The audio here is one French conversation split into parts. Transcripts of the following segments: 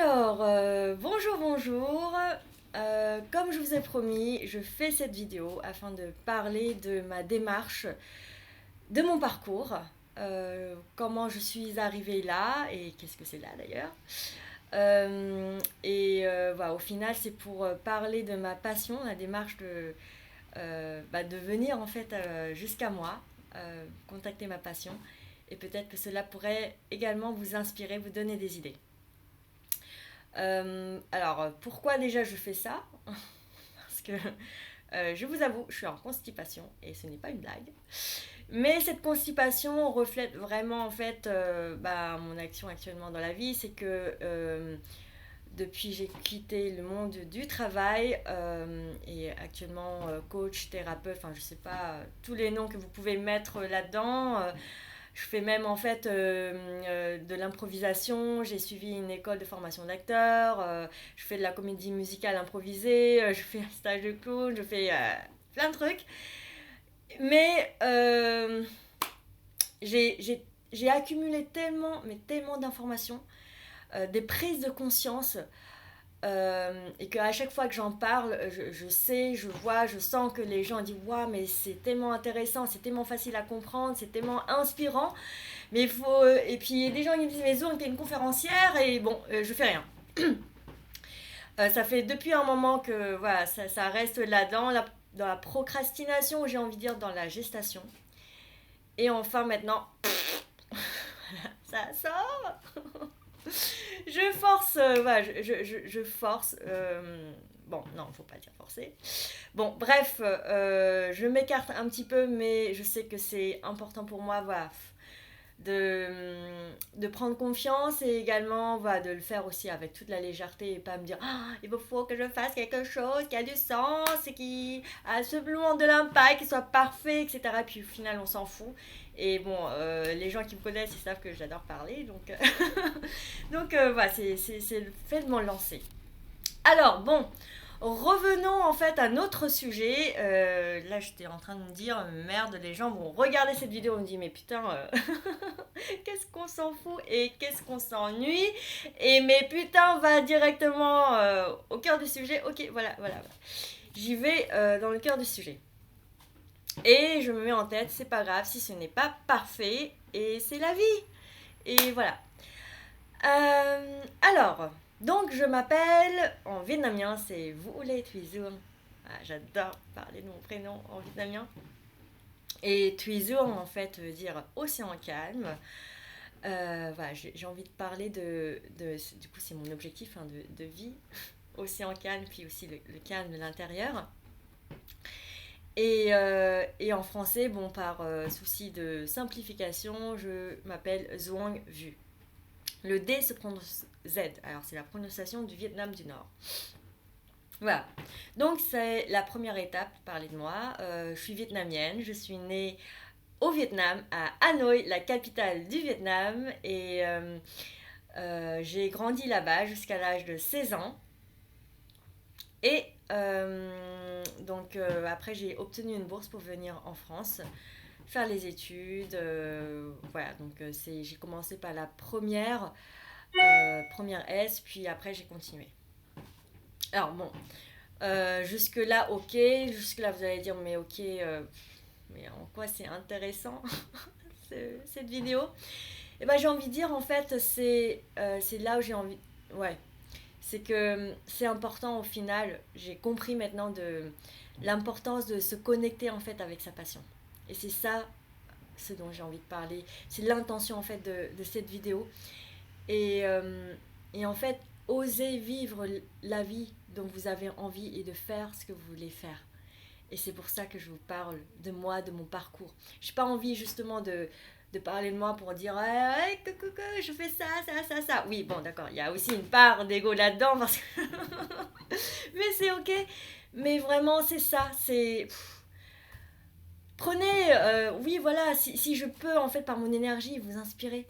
Bonjour, bonjour. Comme je vous ai promis, je fais cette vidéo afin de parler de ma démarche, de mon parcours, comment je suis arrivée là et qu'est-ce que c'est là d'ailleurs. Voilà, au final, c'est pour parler de ma passion, la démarche de venir en fait jusqu'à moi, contacter ma passion. Et peut-être que cela pourrait également vous inspirer, vous donner des idées. Pourquoi déjà je fais ça? Parce que je vous avoue, je suis en constipation et ce n'est pas une blague. Mais cette constipation reflète vraiment en fait mon action actuellement dans la vie. C'est que depuis j'ai quitté le monde du travail et actuellement coach, thérapeute, enfin je sais pas tous les noms que vous pouvez mettre là-dedans. Je fais même en fait de l'improvisation. J'ai suivi une école de formation d'acteur. Je fais de la comédie musicale improvisée. Je fais un stage de clown. Je fais plein de trucs. Mais j'ai accumulé tellement, mais tellement d'informations, des prises de conscience. Et qu'à chaque fois que j'en parle, je sais, je vois, je sens que les gens disent waouh, mais c'est tellement intéressant, c'est tellement facile à comprendre, c'est tellement inspirant. Mais il faut. Et puis il y a des gens qui me disent mais Zoé, t'es une conférencière et bon, je fais rien. Ça fait depuis un moment que voilà, ça reste là-dedans, dans la procrastination, j'ai envie de dire, dans la gestation. Et enfin maintenant, ça sort. Je force, voilà, je force. Bon, non, faut pas dire forcer. Bon, bref, je m'écarte un petit peu, mais je sais que c'est important pour moi, voilà, de prendre confiance et également voilà, de le faire aussi avec toute la légèreté et pas me dire ah, il faut que je fasse quelque chose qui a du sens et qui a simplement de l'impact, qui soit parfait, etc. Et puis au final, on s'en fout. Et bon, les gens qui me connaissent, ils savent que j'adore parler. Voilà, c'est le fait de m'en lancer. Alors, bon, revenons en fait à notre sujet. Là, j'étais en train de me dire, merde, les gens vont regarder cette vidéo. On me dit, mais putain, qu'est-ce qu'on s'en fout et qu'est-ce qu'on s'ennuie. Et mais putain, va directement au cœur du sujet. Ok, voilà. J'y vais dans le cœur du sujet. Et je me mets en tête, c'est pas grave si ce n'est pas parfait. Et c'est la vie. Et voilà. Alors, donc je m'appelle, en vietnamien c'est Vu Lê Thùy Dương. Ah, j'adore parler de mon prénom en vietnamien. Et Thuy Dương en fait veut dire océan calme. Voilà, j'ai envie de parler du coup c'est mon objectif hein, de vie, océan calme, puis aussi le calme de l'intérieur. Et en français, bon, par souci de simplification, je m'appelle Duong Vu. Le D se prononce Z, alors c'est la prononciation du Vietnam du Nord. Voilà, donc c'est la première étape, parler de moi. Je suis vietnamienne, je suis née au Vietnam, à Hanoi, la capitale du Vietnam, et j'ai grandi là-bas jusqu'à l'âge de 16 ans. Et après j'ai obtenu une bourse pour venir en France faire les études. Voilà, donc j'ai commencé par la première S, puis après j'ai continué. Alors bon, jusque-là, ok. Jusque-là, vous allez dire, mais ok, mais en quoi c'est intéressant cette vidéo? Et ben j'ai envie de dire, en fait, c'est là où j'ai envie. Ouais, c'est que c'est important au final. J'ai compris maintenant l'importance de se connecter en fait avec sa passion. Et c'est ça ce dont j'ai envie de parler. C'est l'intention en fait de cette vidéo. Et, euh, et en fait, oser vivre la vie dont vous avez envie et de faire ce que vous voulez faire. Et c'est pour ça que je vous parle de moi, de mon parcours. Je n'ai pas envie justement de parler de moi pour dire hey, je fais ça. Oui, bon, d'accord, il y a aussi une part d'ego là-dedans, parce que mais c'est ok. Mais vraiment, c'est ça. Prenez, oui, voilà, si je peux, en fait, par mon énergie, vous inspirer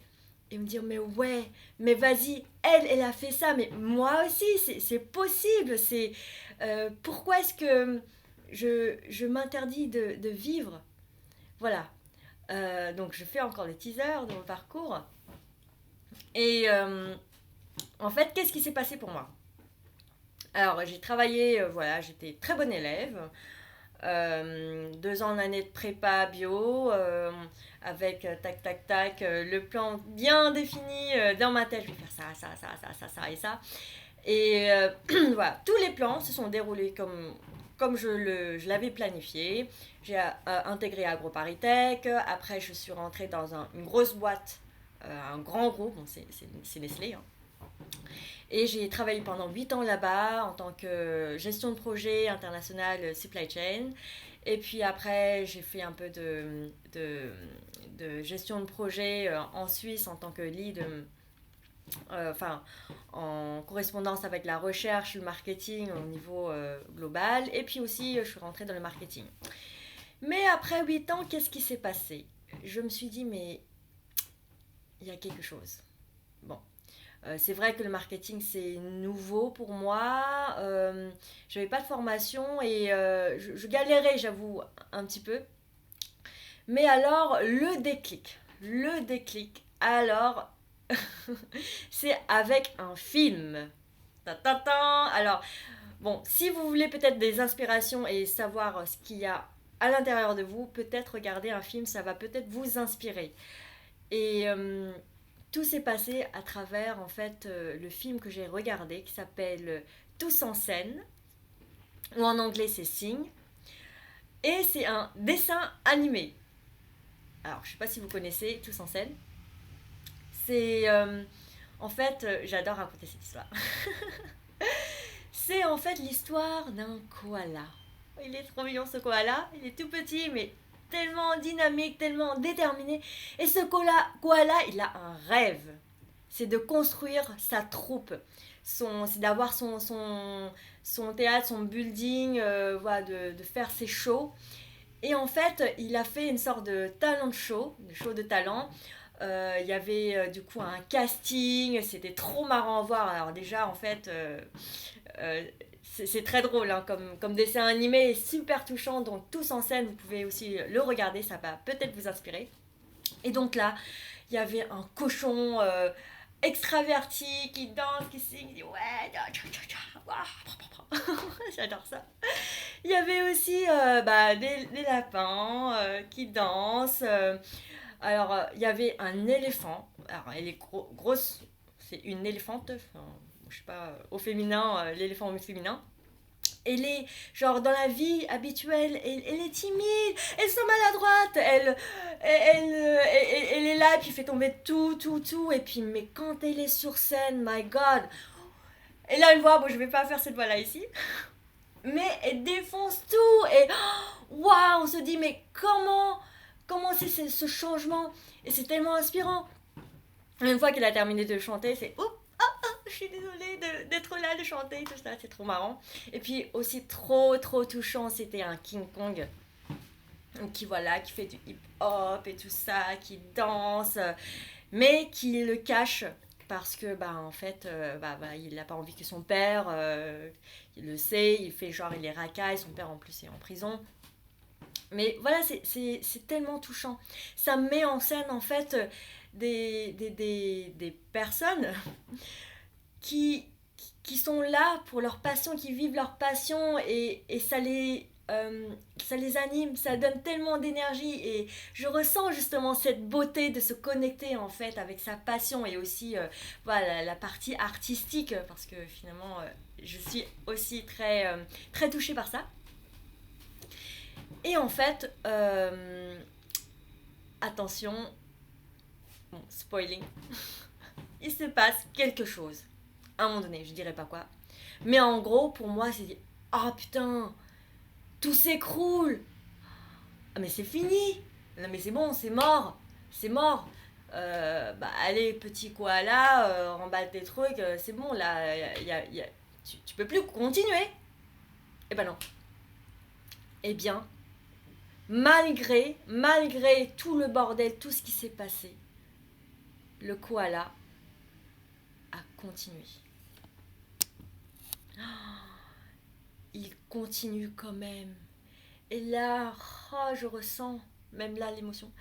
et me dire, mais ouais, mais vas-y, elle a fait ça, mais moi aussi, c'est possible. Pourquoi est-ce que je m'interdis de vivre? Voilà. Donc je fais encore le teaser de mon parcours. Et En fait, qu'est-ce qui s'est passé pour moi? Alors, j'ai travaillé, voilà, j'étais très bonne élève. 2 ans d'année de prépa bio, avec tac tac tac, le plan bien défini dans ma tête. Je vais faire ça et ça. Et voilà, tous les plans se sont déroulés comme je l'avais planifié. J'ai intégré AgroParisTech. Après, je suis rentrée dans une grosse boîte, un grand groupe. Bon, c'est Nestlé, hein. Et j'ai travaillé pendant 8 ans là-bas en tant que gestion de projet international supply chain. Et puis après, j'ai fait un peu de gestion de projet en Suisse en tant que lead, enfin, en correspondance avec la recherche, le marketing au niveau global. Et puis aussi, je suis rentrée dans le marketing. Mais après 8 ans, qu'est-ce qui s'est passé? Je me suis dit, mais il y a quelque chose. Bon, c'est vrai que le marketing c'est nouveau pour moi. Je n'avais pas de formation et je galérais, j'avoue, un petit peu. Mais alors, le déclic, alors, c'est avec un film. Ta, ta, ta. Alors, bon, si vous voulez peut-être des inspirations et savoir ce qu'il y a à l'intérieur de vous, peut-être regarder un film, ça va peut-être vous inspirer. Et tout s'est passé à travers en fait le film que j'ai regardé qui s'appelle Tous en scène, ou en anglais c'est Sing, et c'est un dessin animé. Alors je sais pas si vous connaissez Tous en scène. C'est en fait j'adore raconter cette histoire. C'est en fait l'histoire d'un koala. Il est trop mignon ce koala, il est tout petit mais tellement dynamique, tellement déterminé. Et ce koala, il a un rêve. C'est de construire sa troupe. C'est d'avoir son théâtre, son building, voilà, de faire ses shows. Et en fait, il a fait une sorte de talent show, de show de talent. Il y avait du coup un casting, c'était trop marrant à voir. Alors déjà, en fait, euh, c'est très drôle hein, comme dessin animé et super touchant. Donc tous en scène, vous pouvez aussi le regarder, ça va peut-être vous inspirer. Et donc là, il y avait un cochon extraverti qui danse, qui signe, qui dit ouais, j'adore ça. Il y avait aussi des lapins qui dansent. Alors, il y avait un éléphant. Alors, elle est grosse, c'est une éléphante. Enfin, je sais pas, au féminin, l'éléphant au féminin. Elle est, genre, dans la vie habituelle, elle est timide, elle sent maladroite, elle est là, puis fait tomber tout. Et puis, mais quand elle est sur scène, my God. Et là, une voix, bon, je vais pas faire cette voix-là ici, mais elle défonce tout. Et waouh, on se dit, mais comment c'est ce changement? Et c'est tellement inspirant. Une fois qu'elle a terminé de chanter, c'est oups, je suis désolée d'être là, de chanter, tout ça, c'est trop marrant. Et puis aussi trop touchant, c'était un King Kong qui voilà, qui fait du hip hop et tout ça, qui danse, mais qui le cache parce que bah en fait il n'a pas envie que son père il le sait, il fait genre il est racaille, son père en plus est en prison. Mais voilà, c'est tellement touchant. Ça met en scène en fait des personnes qui, qui sont là pour leur passion, qui vivent leur passion et ça les anime, ça donne tellement d'énergie et je ressens justement cette beauté de se connecter en fait avec sa passion et aussi voilà, la partie artistique parce que finalement je suis aussi très touchée par ça. Et en fait, attention, bon, spoiling, il se passe quelque chose à un moment donné, je dirais pas quoi. Mais en gros, pour moi, c'est dit, ah oh, putain, tout s'écroule. Ah mais c'est fini. Non mais c'est bon, c'est mort. Allez, petit koala, remballe tes trucs, c'est bon, là, tu peux plus continuer. Eh ben non. Eh bien, malgré tout le bordel, tout ce qui s'est passé, le koala a continué. Il continue quand même. Et là, oh, je ressens, même là, l'émotion.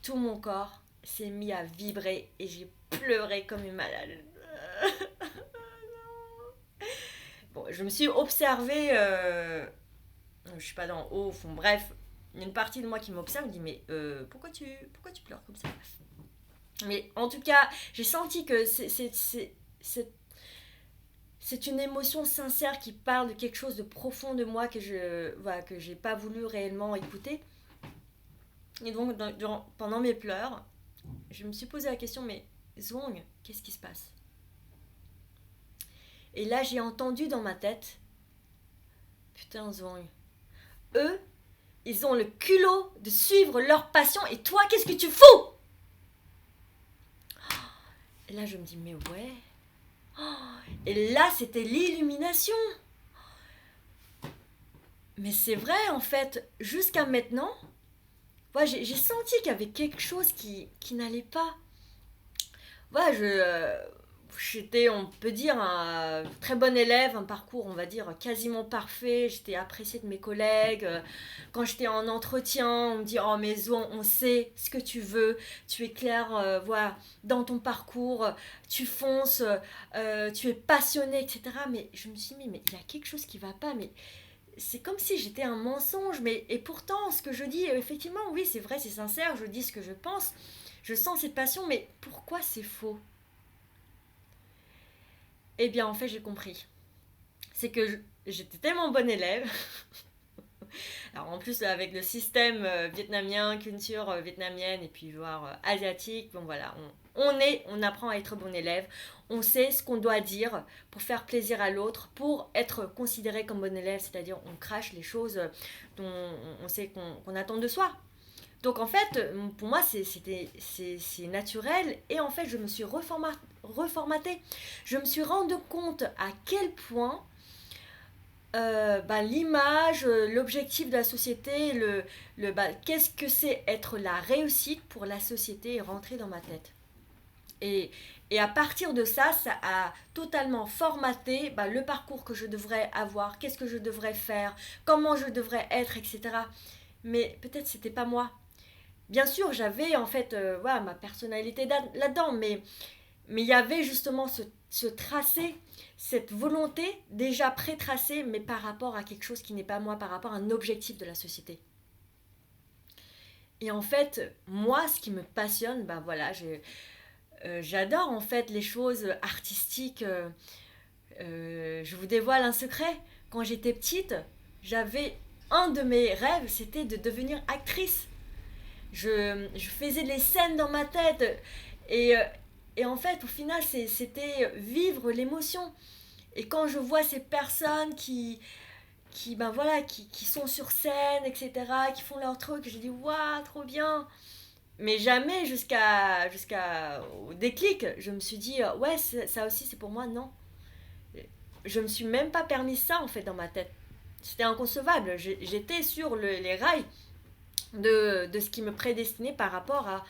Tout mon corps s'est mis à vibrer et j'ai pleurer comme une malade. Bon, je me suis observée, je suis pas dans haut, au fond, bref, il y a une partie de moi qui m'observe, me dit mais pourquoi tu pleures comme ça? Mais en tout cas, j'ai senti que c'est une émotion sincère qui parle de quelque chose de profond de moi que j'ai pas voulu réellement écouter. Et donc, pendant mes pleurs, je me suis posé la question, mais Zwang, qu'est-ce qui se passe? Et là, j'ai entendu dans ma tête, putain Zwang, eux, ils ont le culot de suivre leur passion et toi, qu'est-ce que tu fous? Et là, je me dis, mais ouais. Et là, c'était l'illumination. Mais c'est vrai, en fait, jusqu'à maintenant, ouais, j'ai senti qu'il y avait quelque chose qui n'allait pas. Ouais, j'étais, on peut dire, un très bon élève, un parcours, on va dire, quasiment parfait. J'étais appréciée de mes collègues. Quand j'étais en entretien, on me dit, oh mais Zo, on sait ce que tu veux. Tu es clair, voilà, dans ton parcours. Tu fonces, tu es passionné, etc. Mais je me suis dit, mais il y a quelque chose qui va pas. Mais c'est comme si j'étais un mensonge. Et pourtant, ce que je dis, effectivement, oui, c'est vrai, c'est sincère. Je dis ce que je pense. Je sens cette passion, mais pourquoi c'est faux? Eh bien, en fait, j'ai compris. C'est que j'étais tellement bonne élève. Alors, en plus, avec le système vietnamien, culture vietnamienne et puis voire asiatique, bon voilà, on apprend à être bon élève. On sait ce qu'on doit dire pour faire plaisir à l'autre, pour être considéré comme bon élève, c'est-à-dire on crache les choses dont on sait qu'on attend de soi. Donc en fait, pour moi, c'est naturel. Et en fait, je me suis reformatée. Je me suis rendu compte à quel point l'image, l'objectif de la société, qu'est-ce que c'est être la réussite pour la société est rentré dans ma tête. Et, et à partir de ça, ça a totalement formaté le parcours que je devrais avoir, qu'est-ce que je devrais faire, comment je devrais être, etc. Mais peut-être c'était pas moi. Bien sûr, j'avais en fait voilà, ma personnalité là-dedans, mais il y avait justement ce tracé, cette volonté déjà pré-tracée, mais par rapport à quelque chose qui n'est pas moi, par rapport à un objectif de la société. Et en fait, moi, ce qui me passionne, voilà, j'adore en fait les choses artistiques. Je vous dévoile un secret. Quand j'étais petite, j'avais un de mes rêves, c'était de devenir actrice. Je faisais les scènes dans ma tête et, et en fait au final c'était vivre l'émotion. Et quand je vois ces personnes qui sont sur scène, etc., qui font leur truc, je dis waouh, trop bien. Mais jamais jusqu'à au déclic, je me suis dit ouais, ça aussi c'est pour moi. Non, je me suis même pas permis ça en fait dans ma tête. C'était inconcevable. J'étais sur les rails de ce qui me prédestinait par rapport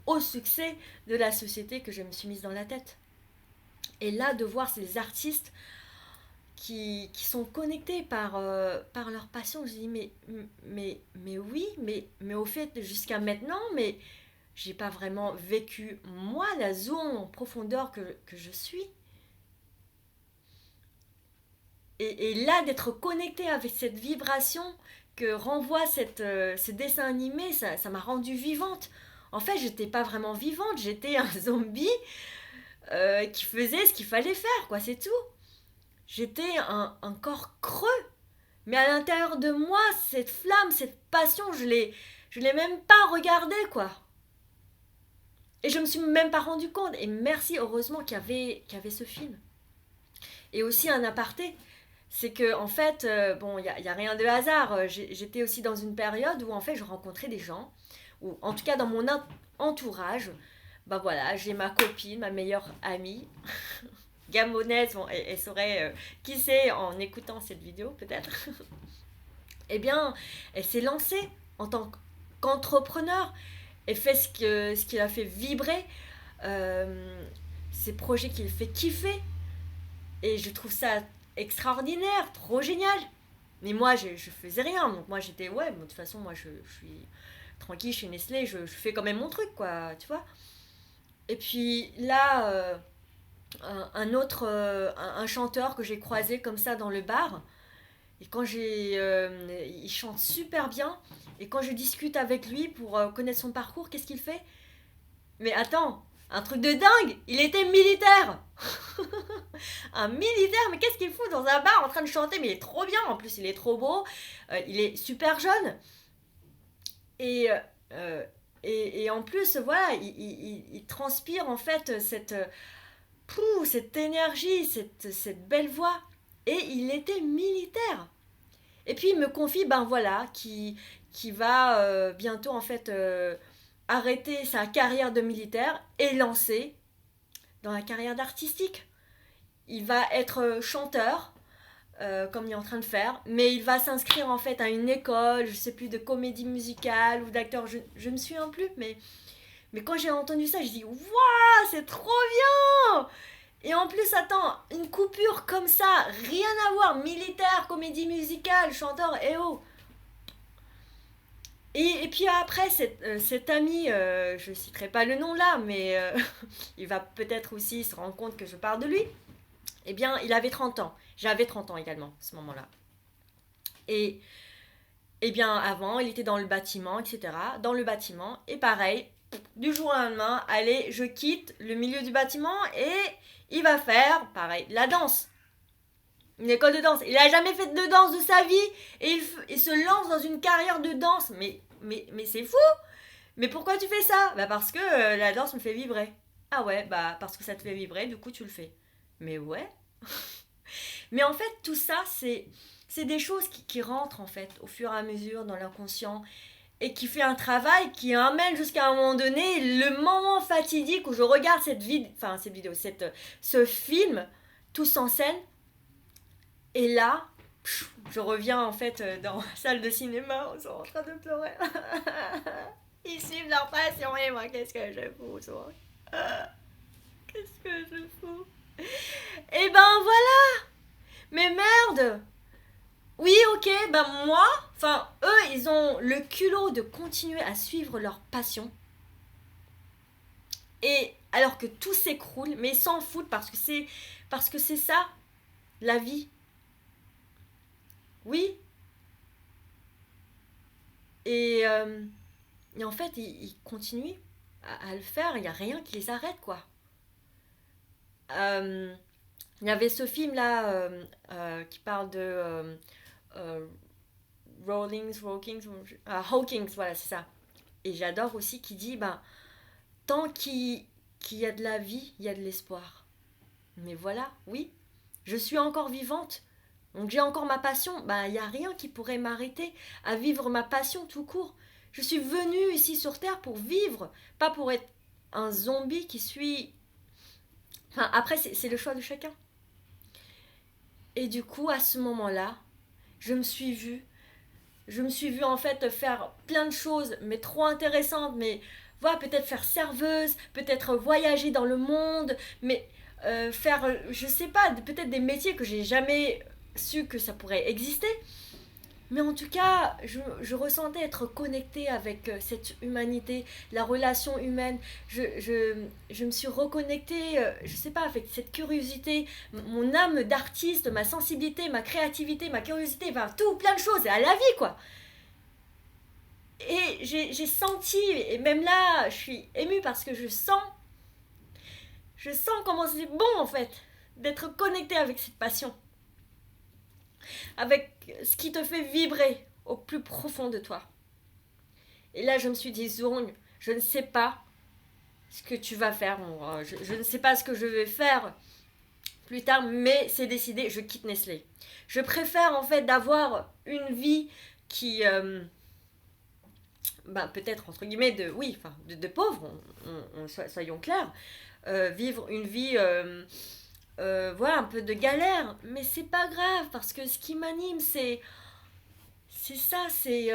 au succès de la société que je me suis mise dans la tête. Et là, de voir ces artistes qui sont connectés par leur passion, je dis mais oui, mais au fait, jusqu'à maintenant, mais j'ai pas vraiment vécu, moi, la zone en profondeur que je suis. Et là, d'être connecté avec cette vibration que renvoie ce dessin animé, ça m'a rendue vivante. En fait, j'étais pas vraiment vivante, j'étais un zombie qui faisait ce qu'il fallait faire, quoi, c'est tout. J'étais un corps creux. Mais à l'intérieur de moi, cette flamme, cette passion, je l'ai même pas regardée, quoi. Et je me suis même pas rendu compte. Et merci, heureusement qu'il y avait ce film. Et aussi un aparté, c'est que en fait, bon, y a rien de hasard. J'étais aussi dans une période où en fait, je rencontrais des gens, ou en tout cas dans mon entourage, voilà, j'ai ma copine, ma meilleure amie, gamonaise, bon, elle saurait qui c'est en écoutant cette vidéo peut-être. Eh bien, elle s'est lancée en tant qu'entrepreneur. Elle fait ce qui l'a fait vibrer, ces projets qui le fait kiffer. Et je trouve ça extraordinaire, trop génial. Mais moi, je faisais rien. Donc moi, j'étais, ouais, de toute façon, moi, je suis tranquille chez Nestlé, je fais quand même mon truc, quoi, tu vois. Et puis là, un autre, un chanteur que j'ai croisé comme ça dans le bar, et il chante super bien, et quand je discute avec lui pour connaître son parcours, qu'est-ce qu'il fait? Mais attends, un truc de dingue, il était militaire. Un militaire, mais qu'est-ce qu'il fout dans un bar en train de chanter? Mais il est trop bien, en plus il est trop beau, il est super jeune. Et, euh, et en plus, voilà, il transpire en fait cette énergie, cette belle voix. Et il était militaire. Et puis il me confie, ben voilà, qui va bientôt en fait arrêter sa carrière de militaire et lancer dans la carrière d'artistique. Il va être chanteur, comme il est en train de faire, mais il va s'inscrire en fait à une école, je sais plus, de comédie musicale ou d'acteur, je me souviens plus, mais quand j'ai entendu ça, je dis waouh, c'est trop bien! Et en plus, attends, une coupure comme ça, rien à voir, militaire, comédie musicale, chanteur, eh oh! Et puis après, cet ami, je ne citerai pas le nom là, mais il va peut-être aussi se rendre compte que je parle de lui. Eh bien, il avait 30 ans. J'avais 30 ans également, à ce moment-là. Et, eh bien, avant, il était dans le bâtiment, etc. Dans le bâtiment, et pareil, du jour au lendemain, allez, je quitte le milieu du bâtiment et il va faire, pareil, la danse. Une école de danse. Il n'a jamais fait de danse de sa vie et il se lance dans une carrière de danse. Mais c'est fou! Mais pourquoi tu fais ça? Bah parce que la danse me fait vibrer. Ah ouais, bah parce que ça te fait vibrer, du coup tu le fais. Mais ouais. Mais en fait, tout ça, c'est des choses qui rentrent en fait au fur et à mesure dans l'inconscient et qui fait un travail qui amène jusqu'à un moment donné le moment fatidique où je regarde cette vidéo, ce film, tous en scène, et là, je reviens en fait dans la salle de cinéma, on est en train de pleurer. Ils suivent leur passion et moi, qu'est-ce que je fous, toi? Qu'est-ce que je fous? Et ben voilà! Mais merde! Oui, ok, ben moi, enfin, eux, ils ont le culot de continuer à suivre leur passion. Et alors que tout s'écroule, mais ils s'en foutent parce que c'est ça, la vie. Oui. Et, euh, et en fait, ils continuent à le faire, il n'y a rien qui les arrête, quoi. Euh, il y avait ce film là qui parle de euh, Hawkins, voilà, c'est ça. Et j'adore aussi qui dit, ben, tant qu'il y a de la vie, il y a de l'espoir. Mais voilà, oui, je suis encore vivante. Donc j'ai encore ma passion. Ben, il n'y a rien qui pourrait m'arrêter à vivre ma passion tout court. Je suis venue ici sur Terre pour vivre, pas pour être un zombie qui suit. Enfin, après, c'est le choix de chacun. Et du coup, à ce moment-là, je me suis vue. Je me suis vue en fait faire plein de choses, mais trop intéressantes. Mais voilà, peut-être faire serveuse, peut-être voyager dans le monde, mais faire, je sais pas, peut-être des métiers que j'ai jamais su que ça pourrait exister. Mais en tout cas, je ressentais être connectée avec cette humanité, la relation humaine. Je me suis reconnectée, je sais pas, avec cette curiosité, mon âme d'artiste, ma sensibilité, ma créativité, ma curiosité, enfin tout, plein de choses, à la vie quoi. Et j'ai senti, et même là, je suis émue parce que je sens comment c'est bon en fait, d'être connectée avec cette passion, avec ce qui te fait vibrer au plus profond de toi. Et là, je me suis dit, Zourgne, je ne sais pas ce que tu vas faire. Je ne sais pas ce que je vais faire plus tard, mais c'est décidé, je quitte Nestlé. Je préfère en fait d'avoir une vie qui, ben, peut-être entre guillemets, oui, enfin, de pauvre, soyons clairs, vivre une vie, voilà, un peu de galère, mais c'est pas grave parce que ce qui m'anime, c'est ça, c'est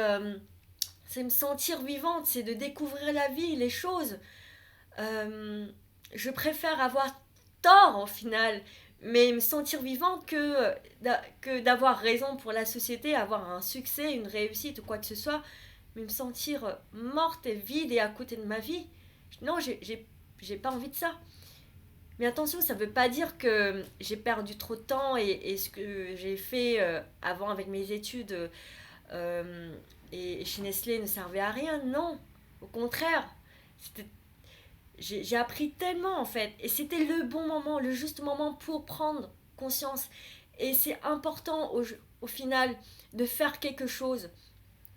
me sentir vivante, c'est de découvrir la vie, les choses. Euh, je préfère avoir tort au final, mais me sentir vivante que d'avoir raison pour la société, avoir un succès, une réussite ou quoi que ce soit, mais me sentir morte et vide et à côté de ma vie. Non, j'ai pas envie de ça. Mais attention, ça veut pas dire que j'ai perdu trop de temps et ce que j'ai fait avant avec mes études et chez Nestlé ne servait à rien. Non, au contraire. C'était j'ai appris tellement en fait. Et c'était le bon moment, le juste moment pour prendre conscience. Et c'est important au final de faire quelque chose.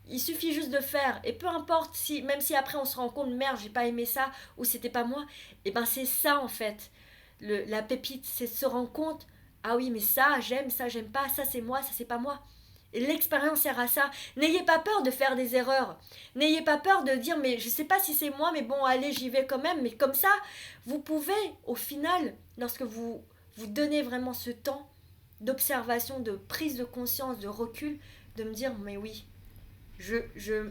Il suffit juste de faire. Et peu importe si, même si après on se rend compte, merde, j'ai pas aimé ça ou c'était pas moi. Et ben c'est ça en fait. La pépite, c'est se rendre compte, ah oui, mais ça j'aime pas, ça c'est moi, ça c'est pas moi. Et l'expérience sert à ça. N'ayez pas peur de faire des erreurs. N'ayez pas peur de dire, mais je sais pas si c'est moi, mais bon, allez, j'y vais quand même. Mais comme ça, vous pouvez, au final, lorsque vous donnez vraiment ce temps d'observation, de prise de conscience, de recul, de me dire, mais oui, je, je,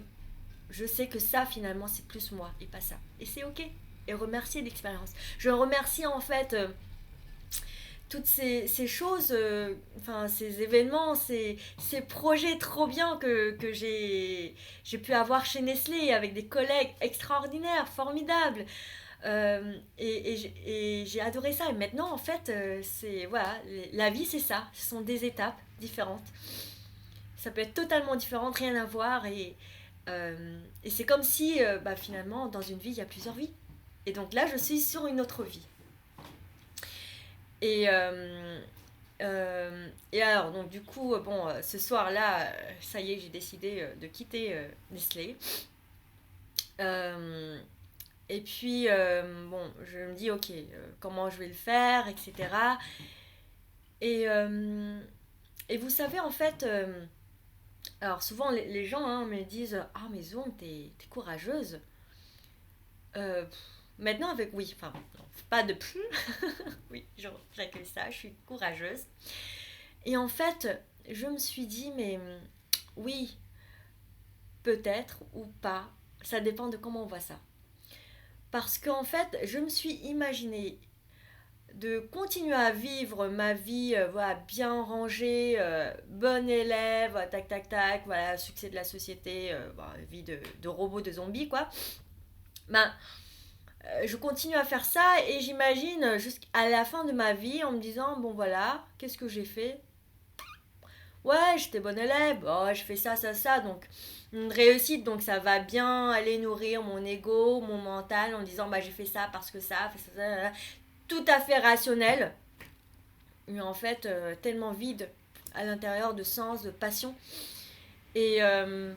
je sais que ça, finalement, c'est plus moi et pas ça. Et c'est ok. Et remercier l'expérience. Je remercie en fait toutes ces choses, enfin ces événements, ces projets trop bien que j'ai pu avoir chez Nestlé avec des collègues extraordinaires, formidables. Et j'ai adoré ça. Et maintenant, en fait, c'est voilà, la vie, c'est ça. Ce sont des étapes différentes. Ça peut être totalement différent, rien à voir. Et c'est comme si, bah, finalement, dans une vie, il y a plusieurs vies. Et donc là, je suis sur une autre vie. Et alors, donc du coup, bon, ce soir-là, ça y est, j'ai décidé de quitter Nestlé. Euh, et puis, bon, je me dis, ok, comment je vais le faire, etc. Et, euh, et vous savez, en fait, alors souvent les gens hein, me disent, ah, mais Zoom, t'es courageuse. Euh, Maintenant, avec oui, enfin, non, pas de plus. Oui, j'accueille ça, je suis courageuse. Et en fait, je me suis dit, mais oui, peut-être ou pas, ça dépend de comment on voit ça. Parce qu'en fait, je me suis imaginé de continuer à vivre ma vie voilà, bien rangée, bonne élève, tac tac tac, voilà, succès de la société, bah, vie de robot, de zombie, quoi. Ben, je continue à faire ça et j'imagine jusqu'à la fin de ma vie en me disant, bon voilà, qu'est-ce que j'ai fait. Ouais, j'étais bonne élève, oh, je fais ça, ça, ça, donc une réussite, donc ça va bien aller nourrir mon ego, mon mental en disant bah j'ai fait ça parce que ça, fait ça, ça, ça. Tout à fait rationnel, mais en fait tellement vide à l'intérieur de sens, de passion. Et, euh,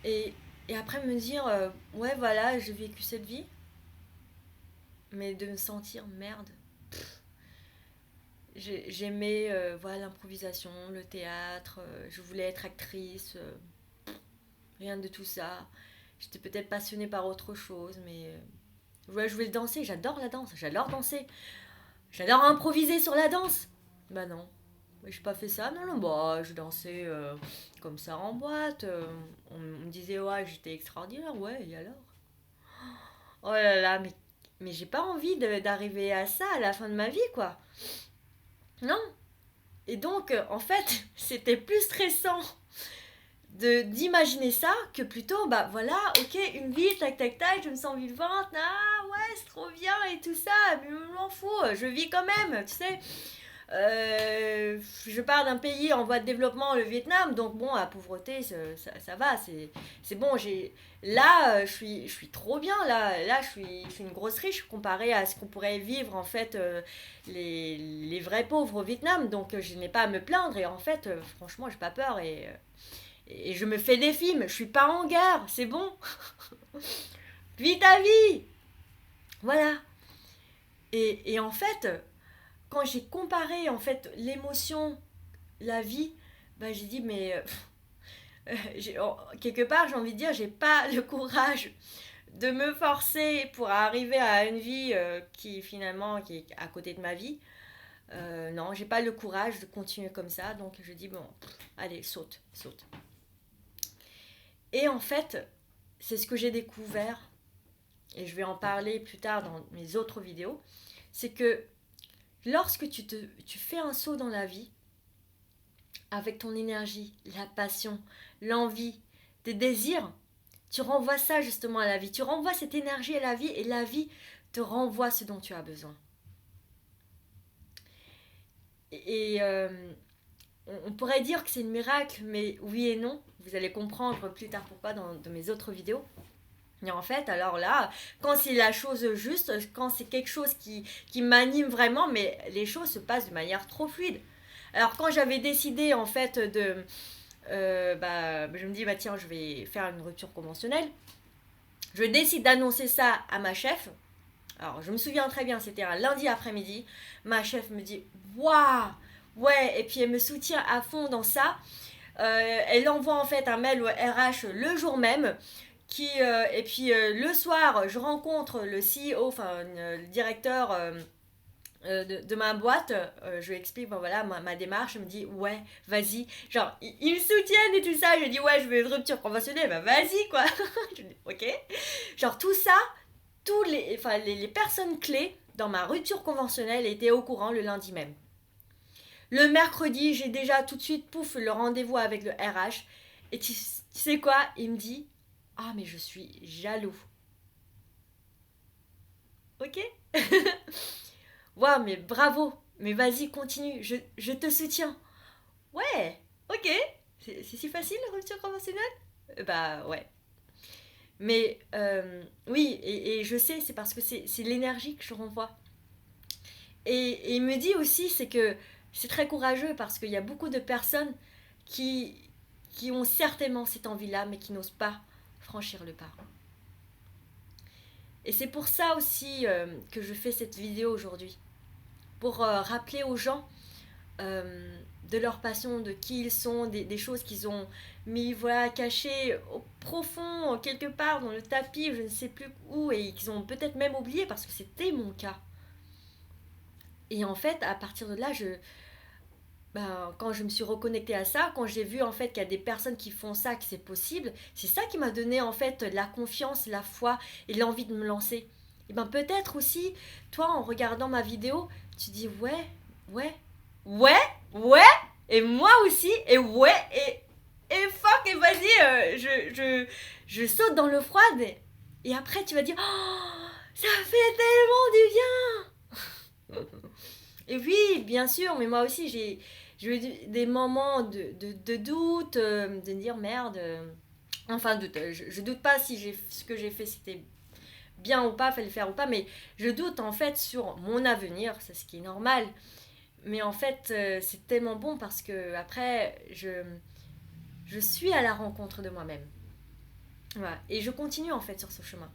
et, et après me dire ouais voilà, j'ai vécu cette vie, mais de me sentir merde. J'aimais voilà, l'improvisation, le théâtre, je voulais être actrice, rien de tout ça. J'étais peut-être passionnée par autre chose, mais ouais, je voulais danser, j'adore la danse, j'adore danser, j'adore improviser sur la danse. Bah non, j'ai pas fait ça, non, non, bah je dansais comme ça en boîte, on me disait ouais, j'étais extraordinaire, ouais, et alors. Oh là là, mais j'ai pas envie d'arriver à ça à la fin de ma vie, quoi. Non. Et donc, en fait, c'était plus stressant d'imaginer ça que plutôt bah voilà ok une vie tac tac tac je me sens vivante ah ouais c'est trop bien et tout ça mais je m'en fous je vis quand même tu sais. Je pars d'un pays en voie de développement, le Vietnam, donc bon, la pauvreté, ça va, c'est bon. Là, je suis trop bien. Là je suis une grosse riche comparée à ce qu'on pourrait vivre en fait les vrais pauvres au Vietnam. Donc je n'ai pas à me plaindre et en fait, franchement, j'ai pas peur et je me fais des films. Je suis pas en guerre, c'est bon. Vis ta vie, voilà. Et en fait, quand j'ai comparé en fait l'émotion, la vie, bah, j'ai dit mais quelque part j'ai envie de dire j'ai pas le courage de me forcer pour arriver à une vie qui finalement qui est à côté de ma vie. Non, j'ai pas le courage de continuer comme ça, donc je dis bon, allez saute, saute. Et en fait, c'est ce que j'ai découvert et je vais en parler plus tard dans mes autres vidéos, c'est que lorsque tu fais un saut dans la vie, avec ton énergie, la passion, l'envie, tes désirs, Tu renvoies ça justement à la vie. Tu renvoies cette énergie à la vie et la vie te renvoie ce dont tu as besoin. Et on pourrait dire que c'est un miracle, mais oui et non. Vous allez comprendre plus tard pourquoi dans de mes autres vidéos. Et en fait, alors là, quand c'est la chose juste, quand c'est quelque chose qui m'anime vraiment, mais les choses se passent de manière trop fluide. Alors quand j'avais décidé en fait de... je me dis, bah tiens, je vais faire une rupture conventionnelle. Je décide d'annoncer ça à ma chef. Alors je me souviens très bien, c'était un lundi après-midi. Ma chef me dit, waouh, ouais, et puis elle me soutient à fond dans ça. Elle envoie en fait un mail au RH le jour même. Et puis le soir, je rencontre le CEO, enfin le directeur de ma boîte. Je lui explique bon, voilà, ma démarche. Elle me dit ouais, vas-y. Genre, ils me soutiennent et tout ça. Je lui dis ouais, je veux une rupture conventionnelle. Bah vas-y quoi. Je dis ok. Genre tout ça, les personnes clés dans ma rupture conventionnelle étaient au courant le lundi même. Le mercredi, j'ai déjà tout de suite, pouf, le rendez-vous avec le RH. Et tu sais quoi? Il me dit ah, mais je suis jaloux. Ok. Waouh, mais bravo. Mais vas-y, continue. Je te soutiens. Ouais, ok. C'est si facile la rupture conventionnelle? Bah ouais. Mais oui, et je sais, c'est parce que c'est l'énergie que je renvoie. Et il me dit aussi, c'est que c'est très courageux parce qu'il y a beaucoup de personnes qui, qui ont certainement cette envie-là, mais qui n'osent pas franchir le pas. Et c'est pour ça aussi que je fais cette vidéo aujourd'hui. Pour rappeler aux gens de leur passion, de qui ils sont, des choses qu'ils ont mis voilà, cachées au profond, quelque part dans le tapis, je ne sais plus où, et qu'ils ont peut-être même oublié parce que c'était mon cas. Et en fait, à partir de là, quand je me suis reconnectée à ça, quand j'ai vu en fait qu'il y a des personnes qui font ça, que c'est possible, c'est ça qui m'a donné en fait la confiance, la foi et l'envie de me lancer. Et ben peut-être aussi, toi en regardant ma vidéo, tu dis ouais, ouais, ouais, ouais, et moi aussi, et ouais, et fuck, et vas-y, je saute dans l'eau froide. Et après tu vas dire, oh, ça fait tellement du bien. Et oui, bien sûr, mais moi aussi j'ai eu des moments de doute, de dire merde. Enfin, doute. Je doute pas si ce que j'ai fait c'était bien ou pas, fallait le faire ou pas, mais je doute en fait sur mon avenir, c'est ce qui est normal. Mais en fait, c'est tellement bon parce que après, je suis à la rencontre de moi-même. Voilà. Et je continue en fait sur ce chemin.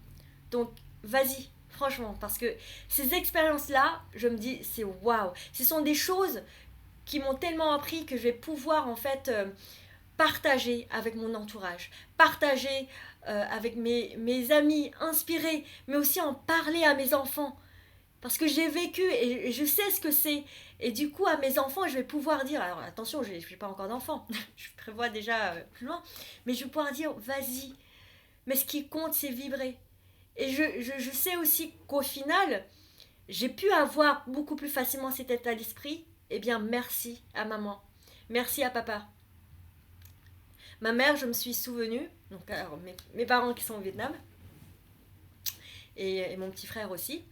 Donc, vas-y, franchement, parce que ces expériences-là, je me dis, c'est waouh. Ce sont des choses qui m'ont tellement appris que je vais pouvoir en fait partager avec mon entourage, partager avec mes amis, inspirer, mais aussi en parler à mes enfants. Parce que j'ai vécu et je sais ce que c'est. Et du coup, à mes enfants, je vais pouvoir dire, alors attention, je n'ai pas encore d'enfants, je prévois déjà plus loin, mais je vais pouvoir dire, vas-y. Mais ce qui compte, c'est vibrer. Et je sais aussi qu'au final, j'ai pu avoir beaucoup plus facilement cet état d'esprit. Eh bien, merci à maman. Merci à papa. Ma mère, je me suis souvenue, donc alors, mes parents qui sont au Vietnam, et mon petit frère aussi,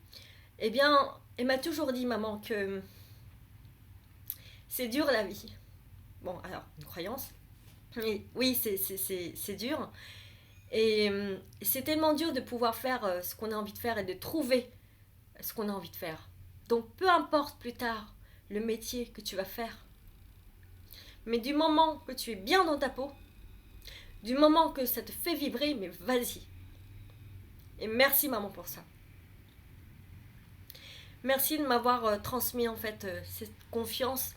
eh bien, elle m'a toujours dit, maman, que c'est dur la vie. Bon, alors, une croyance. Mais oui, c'est dur. Et c'est tellement dur de pouvoir faire ce qu'on a envie de faire et de trouver ce qu'on a envie de faire. Donc, peu importe plus tard le métier que tu vas faire, mais du moment que tu es bien dans ta peau, du moment que ça te fait vibrer, mais vas-y. Et merci maman pour ça. Merci de m'avoir transmis en fait cette confiance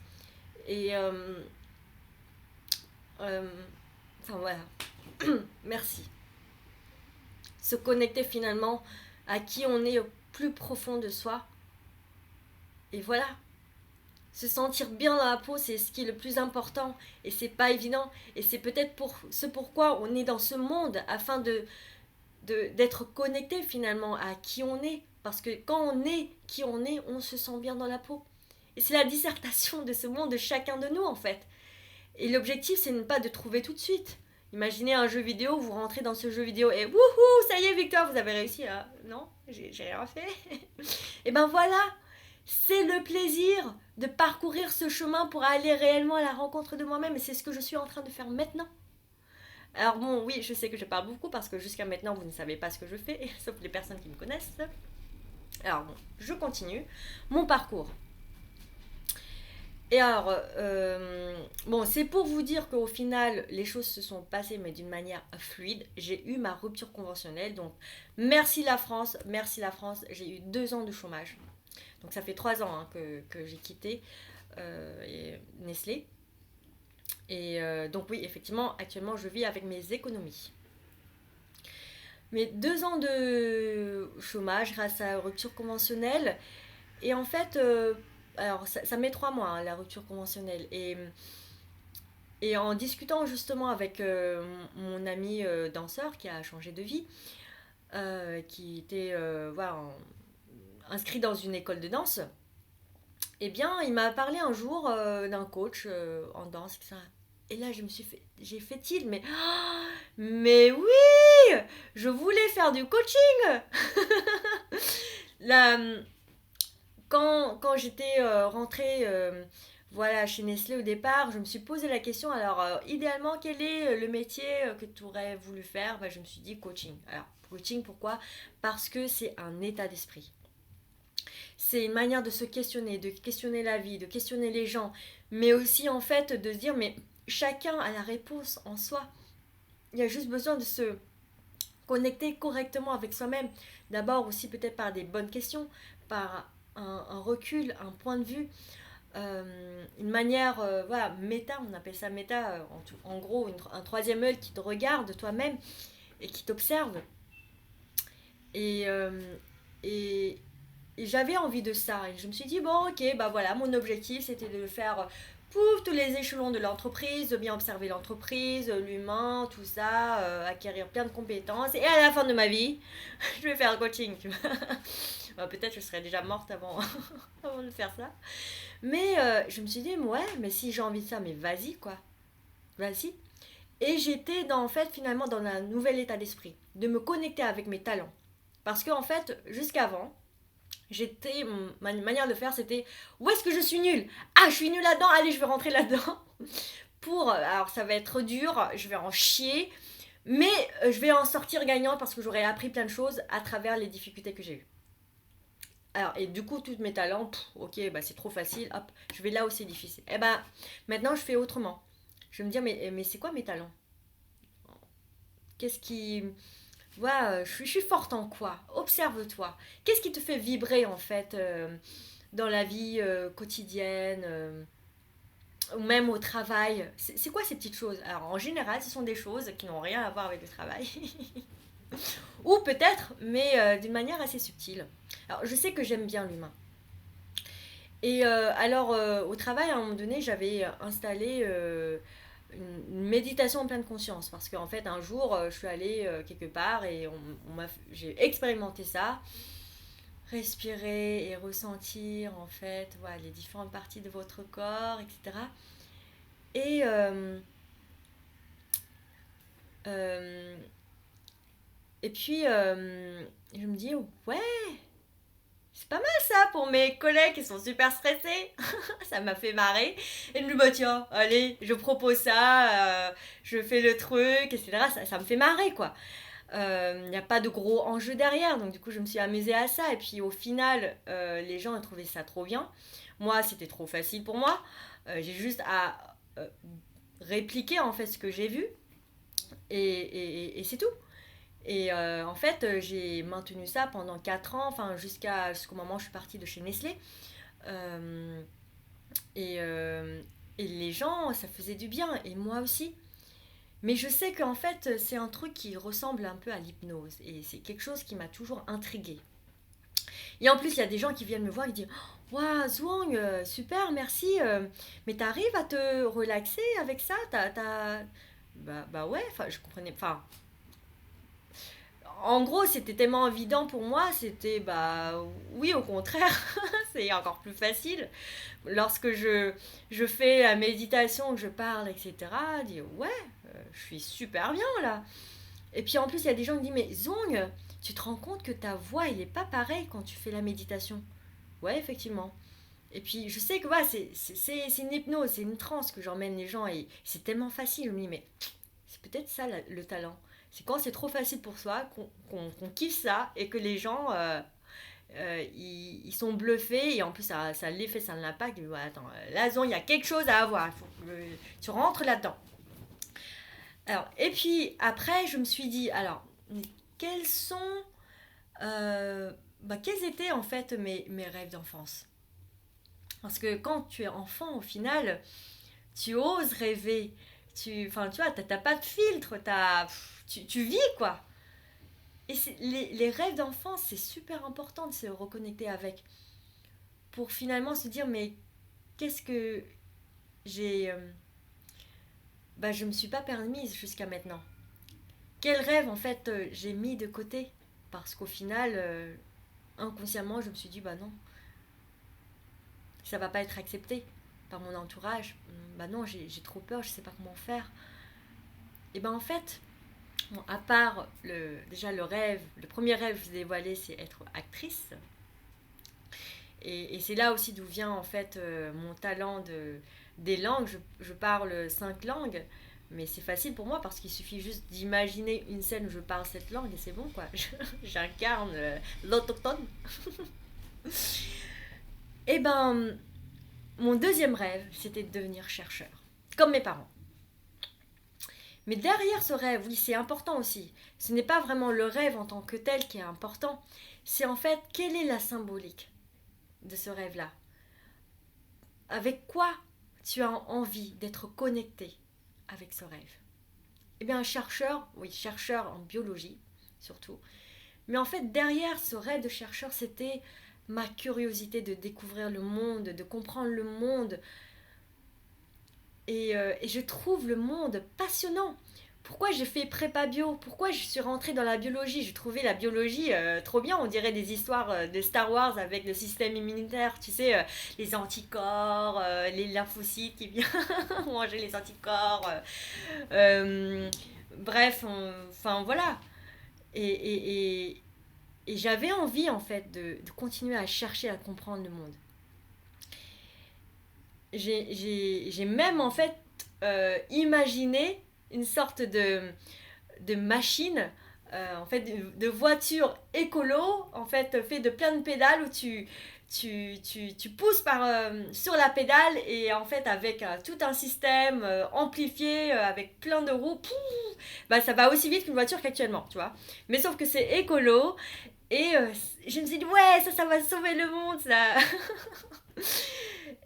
et enfin voilà. Merci. Se connecter finalement à qui on est au plus profond de soi. Et voilà. Se sentir bien dans la peau, c'est ce qui est le plus important. Et c'est pas évident. Et c'est peut-être ce pourquoi on est dans ce monde, afin d'être connecté finalement à qui on est. Parce que quand on est qui on se sent bien dans la peau. Et c'est la dissertation de ce monde de chacun de nous en fait. Et l'objectif, c'est pas de trouver tout de suite. Imaginez un jeu vidéo, vous rentrez dans ce jeu vidéo et wouhou, ça y est, victoire, vous avez réussi. Ah, non, j'ai rien fait. Et ben voilà, c'est le plaisir de parcourir ce chemin pour aller réellement à la rencontre de moi-même. Et c'est ce que je suis en train de faire maintenant. Alors bon, oui, je sais que je parle beaucoup parce que jusqu'à maintenant, vous ne savez pas ce que je fais, sauf les personnes qui me connaissent. Alors bon, je continue mon parcours. Et alors, bon, c'est pour vous dire qu'au final, les choses se sont passées, mais d'une manière fluide. J'ai eu ma rupture conventionnelle, donc merci la France, j'ai eu 2 ans de chômage. Donc ça fait 3 ans hein, que j'ai quitté Nestlé. Et donc oui, effectivement, actuellement, je vis avec mes économies. Mais 2 ans de chômage grâce à la rupture conventionnelle. Et en fait, alors ça met 3 mois, hein, la rupture conventionnelle. Et en discutant justement avec mon ami danseur qui a changé de vie, qui était voilà, inscrit dans une école de danse, eh bien, il m'a parlé un jour d'un coach en danse, etc. Et là, j'ai fait tilt, mais oui, je voulais faire du coaching. Là, quand j'étais rentrée voilà, chez Nestlé au départ, je me suis posé la question, alors idéalement, quel est le métier que tu aurais voulu faire? Je me suis dit coaching. Alors, coaching, pourquoi? Parce que c'est un état d'esprit. C'est une manière de se questionner, de questionner la vie, de questionner les gens, mais aussi en fait de se dire, mais chacun a la réponse en soi. Il y a juste besoin de se connecter correctement avec soi-même. D'abord aussi peut-être par des bonnes questions, par un recul, un point de vue, une manière, voilà, méta, on appelle ça méta, en gros un troisième œil qui te regarde toi-même et qui t'observe. Et, et, et j'avais envie de ça. Et je me suis dit, bon, ok, bah voilà, mon objectif, c'était de le faire pour tous les échelons de l'entreprise, de bien observer l'entreprise, l'humain, tout ça, acquérir plein de compétences. Et à la fin de ma vie, je vais faire un coaching, tu vois. Peut-être je serais déjà morte avant, avant de faire ça. Mais je me suis dit, ouais, mais si j'ai envie de ça, mais vas-y, quoi. Vas-y. Et j'étais en fait, finalement, dans un nouvel état d'esprit, de me connecter avec mes talents. Parce qu'en fait, jusqu'avant, ma manière de faire, c'était où est-ce que je suis nulle? Ah, je suis nulle là-dedans, allez, je vais rentrer là-dedans. Alors ça va être dur, je vais en chier, mais je vais en sortir gagnant parce que j'aurai appris plein de choses à travers les difficultés que j'ai eues. Alors, et du coup, tous mes talents, ok, bah c'est trop facile, hop, je vais là où c'est difficile. Et ben, maintenant, je fais autrement. Je vais me dire, mais c'est quoi mes talents? Qu'est-ce qui. Voilà, je suis forte en quoi? Observe-toi. Qu'est-ce qui te fait vibrer, en fait, dans la vie quotidienne ou même au travail? C'est quoi ces petites choses? Alors, en général, ce sont des choses qui n'ont rien à voir avec le travail. Ou peut-être, mais d'une manière assez subtile. Alors, je sais que j'aime bien l'humain. Et alors, au travail, à un moment donné, j'avais installé une méditation en pleine conscience. Parce qu'en fait, un jour, je suis allée quelque part et j'ai expérimenté ça. Respirer et ressentir, en fait, voilà, les différentes parties de votre corps, etc. Et euh, et puis, je me dis, ouais, c'est pas mal ça pour mes collègues qui sont super stressés. Ça m'a fait marrer. Et je me dis, bah tiens, allez, je propose ça, je fais le truc, etc. Ça me fait marrer, quoi. Il n'y a pas de gros enjeu derrière, donc du coup, je me suis amusée à ça. Et puis au final, les gens ont trouvé ça trop bien. Moi, c'était trop facile pour moi. J'ai juste à répliquer en fait ce que j'ai vu. Et c'est tout. Et en fait, j'ai maintenu ça pendant 4 ans, enfin jusqu'au moment où je suis partie de chez Nestlé. Euh, et, euh, et les gens, ça faisait du bien, et moi aussi. Mais je sais qu'en fait, c'est un truc qui ressemble un peu à l'hypnose, et c'est quelque chose qui m'a toujours intriguée. Et en plus, il y a des gens qui viennent me voir et disent, waouh, Zhuang, super, merci, mais t'arrives à te relaxer avec ça? Bah ouais, enfin, je comprenais. Enfin, en gros, c'était tellement évident pour moi, c'était bah oui, au contraire, c'est encore plus facile. Lorsque je fais la méditation, que je parle, etc., dire ouais, je suis super bien là. Et puis en plus, il y a des gens qui disent, mais Zong, tu te rends compte que ta voix, il est pas pareil quand tu fais la méditation. Ouais, effectivement. Et puis je sais que voilà, c'est une hypnose, c'est une transe que j'emmène les gens et c'est tellement facile. Je me dis, mais c'est peut-être ça le talent. C'est quand c'est trop facile pour soi qu'on kiffe ça et que les gens ils sont bluffés et en plus ça l'effet, ça l'impact. Ouais, attends, là, Zong, il y a quelque chose à avoir, il faut que tu rentres là-dedans. Alors, et puis après, je me suis dit, alors, quels sont, quels étaient en fait mes rêves d'enfance. Parce que quand tu es enfant, au final, tu oses rêver. Enfin, tu vois, t'as pas de filtre, tu vis quoi. Et les rêves d'enfance, c'est super important de se reconnecter avec. Pour finalement se dire, mais qu'est-ce que j'ai. Je me suis pas permise jusqu'à maintenant. Quel rêve en fait j'ai mis de côté. Parce qu'au final, inconsciemment, je me suis dit, bah non, ça va pas être accepté par mon entourage. Bah non, j'ai trop peur, je sais pas comment faire. Et ben en fait, bon, à part déjà le rêve, le premier rêve que je vous ai dévoilé, c'est être actrice. Et c'est là aussi d'où vient en fait mon talent des langues. Je parle 5 langues, mais c'est facile pour moi parce qu'il suffit juste d'imaginer une scène où je parle cette langue et c'est bon quoi. J'incarne l'autochtone. Et ben, mon deuxième rêve, c'était de devenir chercheur, comme mes parents. Mais derrière ce rêve, oui, c'est important aussi. Ce n'est pas vraiment le rêve en tant que tel qui est important. C'est en fait, quelle est la symbolique de ce rêve-là? Avec quoi tu as envie d'être connecté avec ce rêve? Eh bien, un chercheur, oui, chercheur en biologie, surtout. Mais en fait, derrière ce rêve de chercheur, c'était ma curiosité de découvrir le monde, de comprendre le monde. Et je trouve le monde passionnant. Pourquoi j'ai fait prépa bio? Pourquoi je suis rentrée dans la biologie? Je trouvais la biologie trop bien. On dirait des histoires de Star Wars avec le système immunitaire. Tu sais, les anticorps, les lymphocytes qui viennent manger les anticorps. Bref, enfin voilà. Et, et, et, et j'avais envie en fait de continuer à chercher à comprendre le monde. J'ai même en fait imaginé une sorte de machine, en fait, de voiture écolo, en fait, fait de plein de pédales où tu pousses sur la pédale et en fait avec tout un système amplifié avec plein de roues, ça va aussi vite qu'une voiture qu'actuellement, tu vois. Mais sauf que c'est écolo et je me suis dit ouais ça va sauver le monde ça.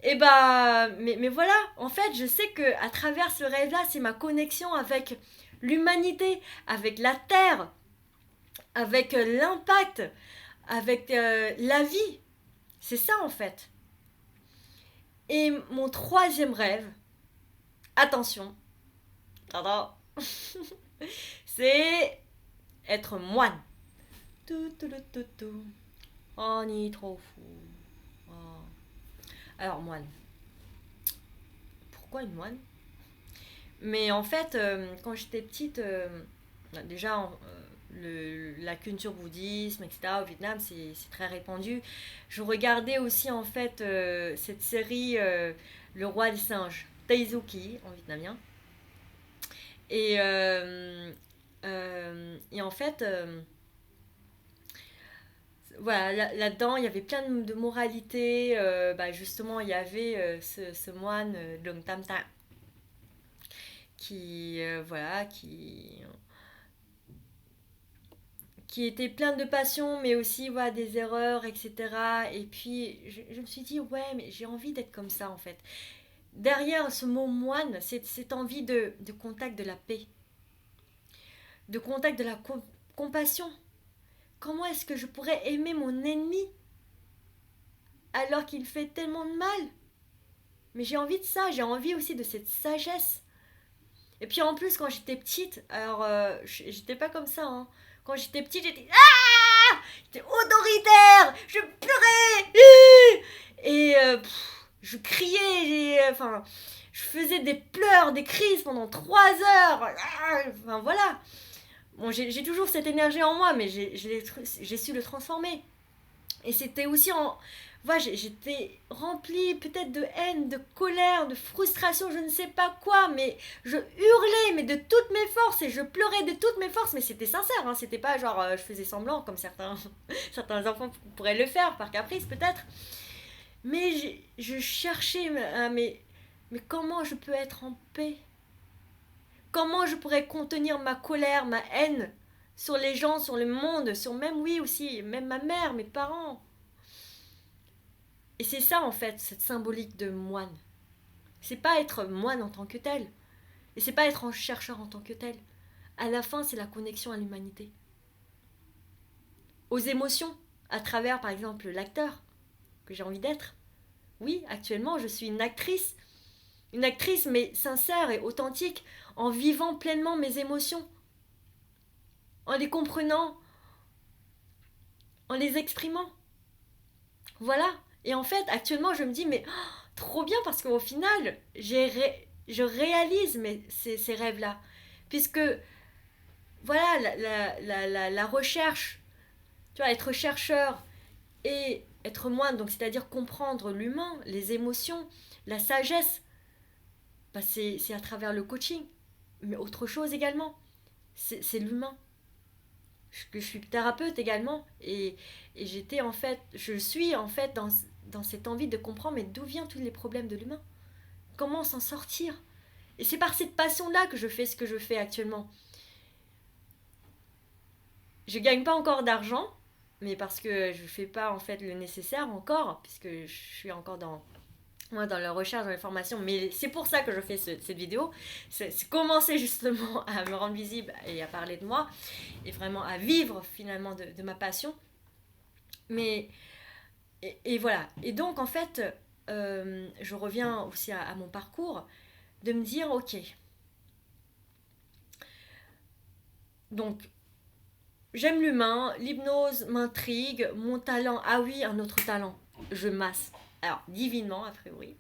Et mais voilà, en fait, je sais que à travers ce rêve-là, c'est ma connexion avec l'humanité, avec la terre, avec l'impact, avec la vie. C'est ça en fait. Et mon troisième rêve, attention, tada, c'est être moine. Tout, tout, tout, tout, tout. On y est trop fou. Oh. Alors moine. Pourquoi une moine? Mais en fait, quand j'étais petite, déjà, la culture bouddhisme, etc., au Vietnam, c'est très répandu. Je regardais aussi, en fait, cette série Le Roi des Singes, Taizuki, en vietnamien. Et en fait, voilà, là-dedans, il y avait plein de moralités. Justement, il y avait ce moine, Lung Tam Tam, voilà, qui était plein de passion, mais aussi voilà, des erreurs, etc. Et puis, je me suis dit, ouais, mais j'ai envie d'être comme ça, en fait. Derrière ce mot moine, c'est cette envie de contact de la paix, de contact de la compassion. Comment est-ce que je pourrais aimer mon ennemi alors qu'il fait tellement de mal? Mais j'ai envie de ça, j'ai envie aussi de cette sagesse. Et puis en plus, quand j'étais petite, alors j'étais pas comme ça, hein. Quand j'étais petite, j'étais autoritaire, je pleurais, et je criais, enfin, je faisais des pleurs, des crises pendant 3 heures. Enfin voilà. Bon, j'ai toujours cette énergie en moi, mais j'ai su le transformer. Et c'était aussi en... Voilà, j'étais remplie peut-être de haine, de colère, de frustration, je ne sais pas quoi, mais je hurlais, mais de toutes mes forces, et je pleurais de toutes mes forces, mais c'était sincère, hein, c'était pas genre je faisais semblant, comme certains enfants pourraient le faire, par caprice peut-être. Mais je cherchais, mais comment je peux être en paix? Comment je pourrais contenir ma colère, ma haine sur les gens, sur le monde, sur même, oui aussi, même ma mère, mes parents? Et c'est ça en fait, cette symbolique de moine. C'est pas être moine en tant que tel. Et c'est pas être un chercheur en tant que tel. À la fin, c'est la connexion à l'humanité. Aux émotions, à travers par exemple l'acteur que j'ai envie d'être. Oui, actuellement, je suis une actrice. Une actrice, mais sincère et authentique, en vivant pleinement mes émotions. En les comprenant, en les exprimant. Voilà. Et en fait, actuellement, je me dis, mais trop bien parce qu'au final, je réalise ces rêves-là. Puisque, voilà, la recherche, tu vois, être chercheur et être moine, donc c'est-à-dire comprendre l'humain, les émotions, la sagesse, bah c'est à travers le coaching. Mais autre chose également, c'est l'humain. Je suis thérapeute également et je suis en fait dans cette envie de comprendre mais d'où viennent tous les problèmes de l'humain. Comment s'en sortir? Et c'est par cette passion-là que je fais ce que je fais actuellement. Je gagne pas encore d'argent, mais parce que je fais pas en fait le nécessaire encore, puisque je suis encore dans la recherche, dans les formations, mais c'est pour ça que je fais cette vidéo. C'est commencer justement à me rendre visible et à parler de moi, et vraiment à vivre finalement de ma passion. Mais, et voilà. Et donc en fait, je reviens aussi à mon parcours, de me dire, ok, donc j'aime l'humain, l'hypnose m'intrigue, mon talent, ah oui, un autre talent, je masse. Alors, divinement, a priori.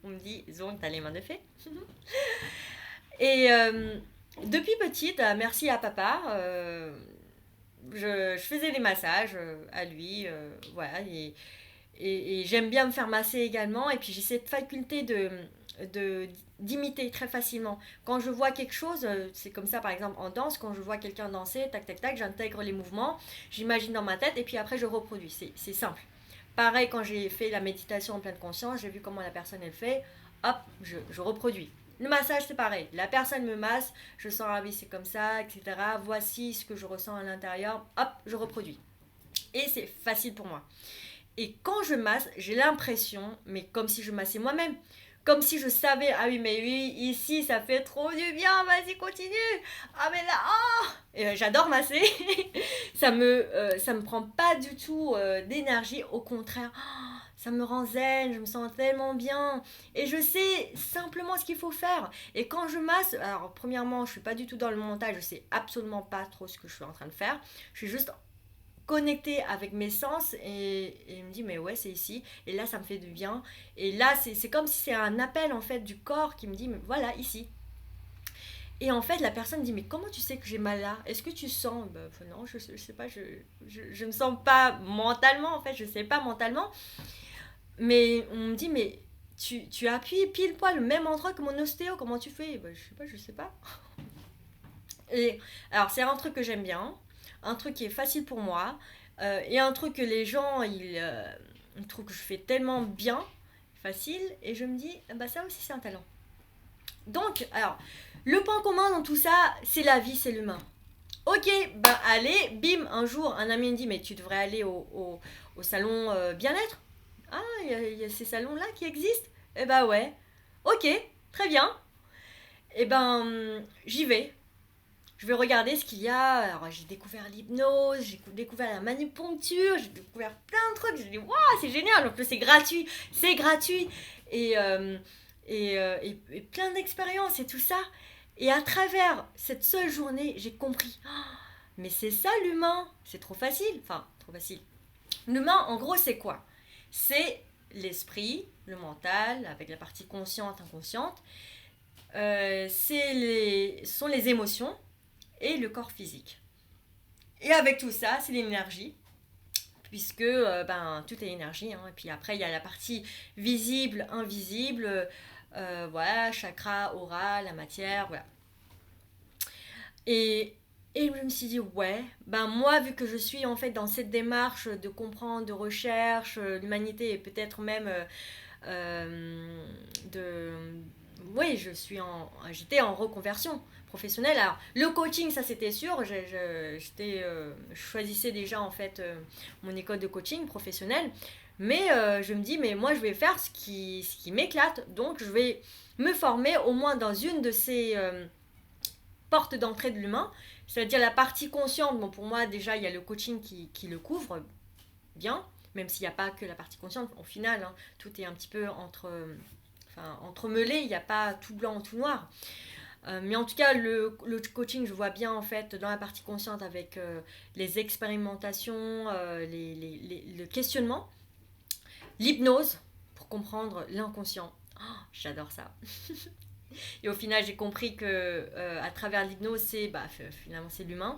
On me dit, Zone, t'as les mains de fée. Et depuis petite, merci à papa, je faisais des massages à lui. Voilà. Et j'aime bien me faire masser également. Et puis j'ai cette faculté d'imiter très facilement. Quand je vois quelque chose, c'est comme ça par exemple en danse, quand je vois quelqu'un danser, tac tac tac, j'intègre les mouvements, j'imagine dans ma tête et puis après je reproduis. C'est simple. Pareil quand j'ai fait la méditation en pleine conscience, j'ai vu comment la personne elle fait, hop, je reproduis. Le massage c'est pareil, la personne me masse, je sens ah oui c'est comme ça, etc. Voici ce que je ressens à l'intérieur, hop, je reproduis. Et c'est facile pour moi. Et quand je masse, j'ai l'impression, mais comme si je massais moi-même. Comme si je savais, ah oui, mais oui, ici, ça fait trop du bien, vas-y, continue. Ah, mais là, oh et j'adore masser. Ça me prend pas du tout d'énergie. Au contraire, oh, ça me rend zen, je me sens tellement bien. Et je sais simplement ce qu'il faut faire. Et quand je masse, alors, premièrement, je suis pas du tout dans le montage, je sais absolument pas trop ce que je suis en train de faire. Je suis juste connecter avec mes sens et il me dit mais ouais c'est ici et là ça me fait du bien et là c'est comme si c'est un appel en fait du corps qui me dit mais voilà ici et en fait la personne dit mais comment tu sais que j'ai mal là, est-ce que tu sens non je sais pas, je me sens pas mentalement en fait, je sais pas mentalement, mais on me dit mais tu appuies pile poil le même endroit que mon ostéo, comment tu fais, je sais pas et alors c'est un truc que j'aime bien, un truc qui est facile pour moi, et un truc que les gens ils trouvent que je fais tellement bien, facile, et je me dis bah ça aussi c'est un talent. Donc alors le point commun dans tout ça c'est la vie, c'est l'humain. Ok, bah allez, bim, un jour un ami me dit mais tu devrais aller au salon bien-être. Ah il y a ces salons là qui existent. Eh bah ouais, ok, très bien. Et ben j'y vais. Je vais regarder ce qu'il y a. Alors, j'ai découvert l'hypnose, j'ai découvert la manupuncture, j'ai découvert plein de trucs. J'ai dit, waouh, c'est génial. En plus, c'est gratuit. C'est gratuit. Et, et plein d'expériences et tout ça. Et à travers cette seule journée, j'ai compris. Oh, mais c'est ça l'humain. C'est trop facile. Enfin, trop facile. L'humain, en gros, c'est quoi? C'est l'esprit, le mental, avec la partie consciente, inconsciente. Sont les émotions et le corps physique. Et avec tout ça, c'est l'énergie, puisque tout est énergie. Hein. Et puis après, il y a la partie visible, invisible, voilà, chakra, aura, la matière, voilà. Et je me suis dit, ouais, moi, vu que je suis en fait dans cette démarche de comprendre, de recherche, l'humanité et peut-être même de... Oui, j'étais en reconversion professionnelle. Alors, le coaching, ça c'était sûr, je choisissais déjà en fait mon école de coaching professionnel. Mais je me dis, mais moi je vais faire ce qui m'éclate, donc je vais me former au moins dans une de ces porte d'entrée de l'humain, c'est-à-dire la partie consciente. Bon, pour moi, déjà, il y a le coaching qui le couvre bien, même s'il n'y a pas que la partie consciente. Au final, hein, tout est un petit peu entremêlé, il n'y a pas tout blanc ou tout noir. Mais en tout cas, le coaching, je vois bien en fait dans la partie consciente avec les expérimentations, le questionnement, l'hypnose pour comprendre l'inconscient. Oh, j'adore ça. Et au final, j'ai compris que à travers l'hypnose, finalement c'est l'humain.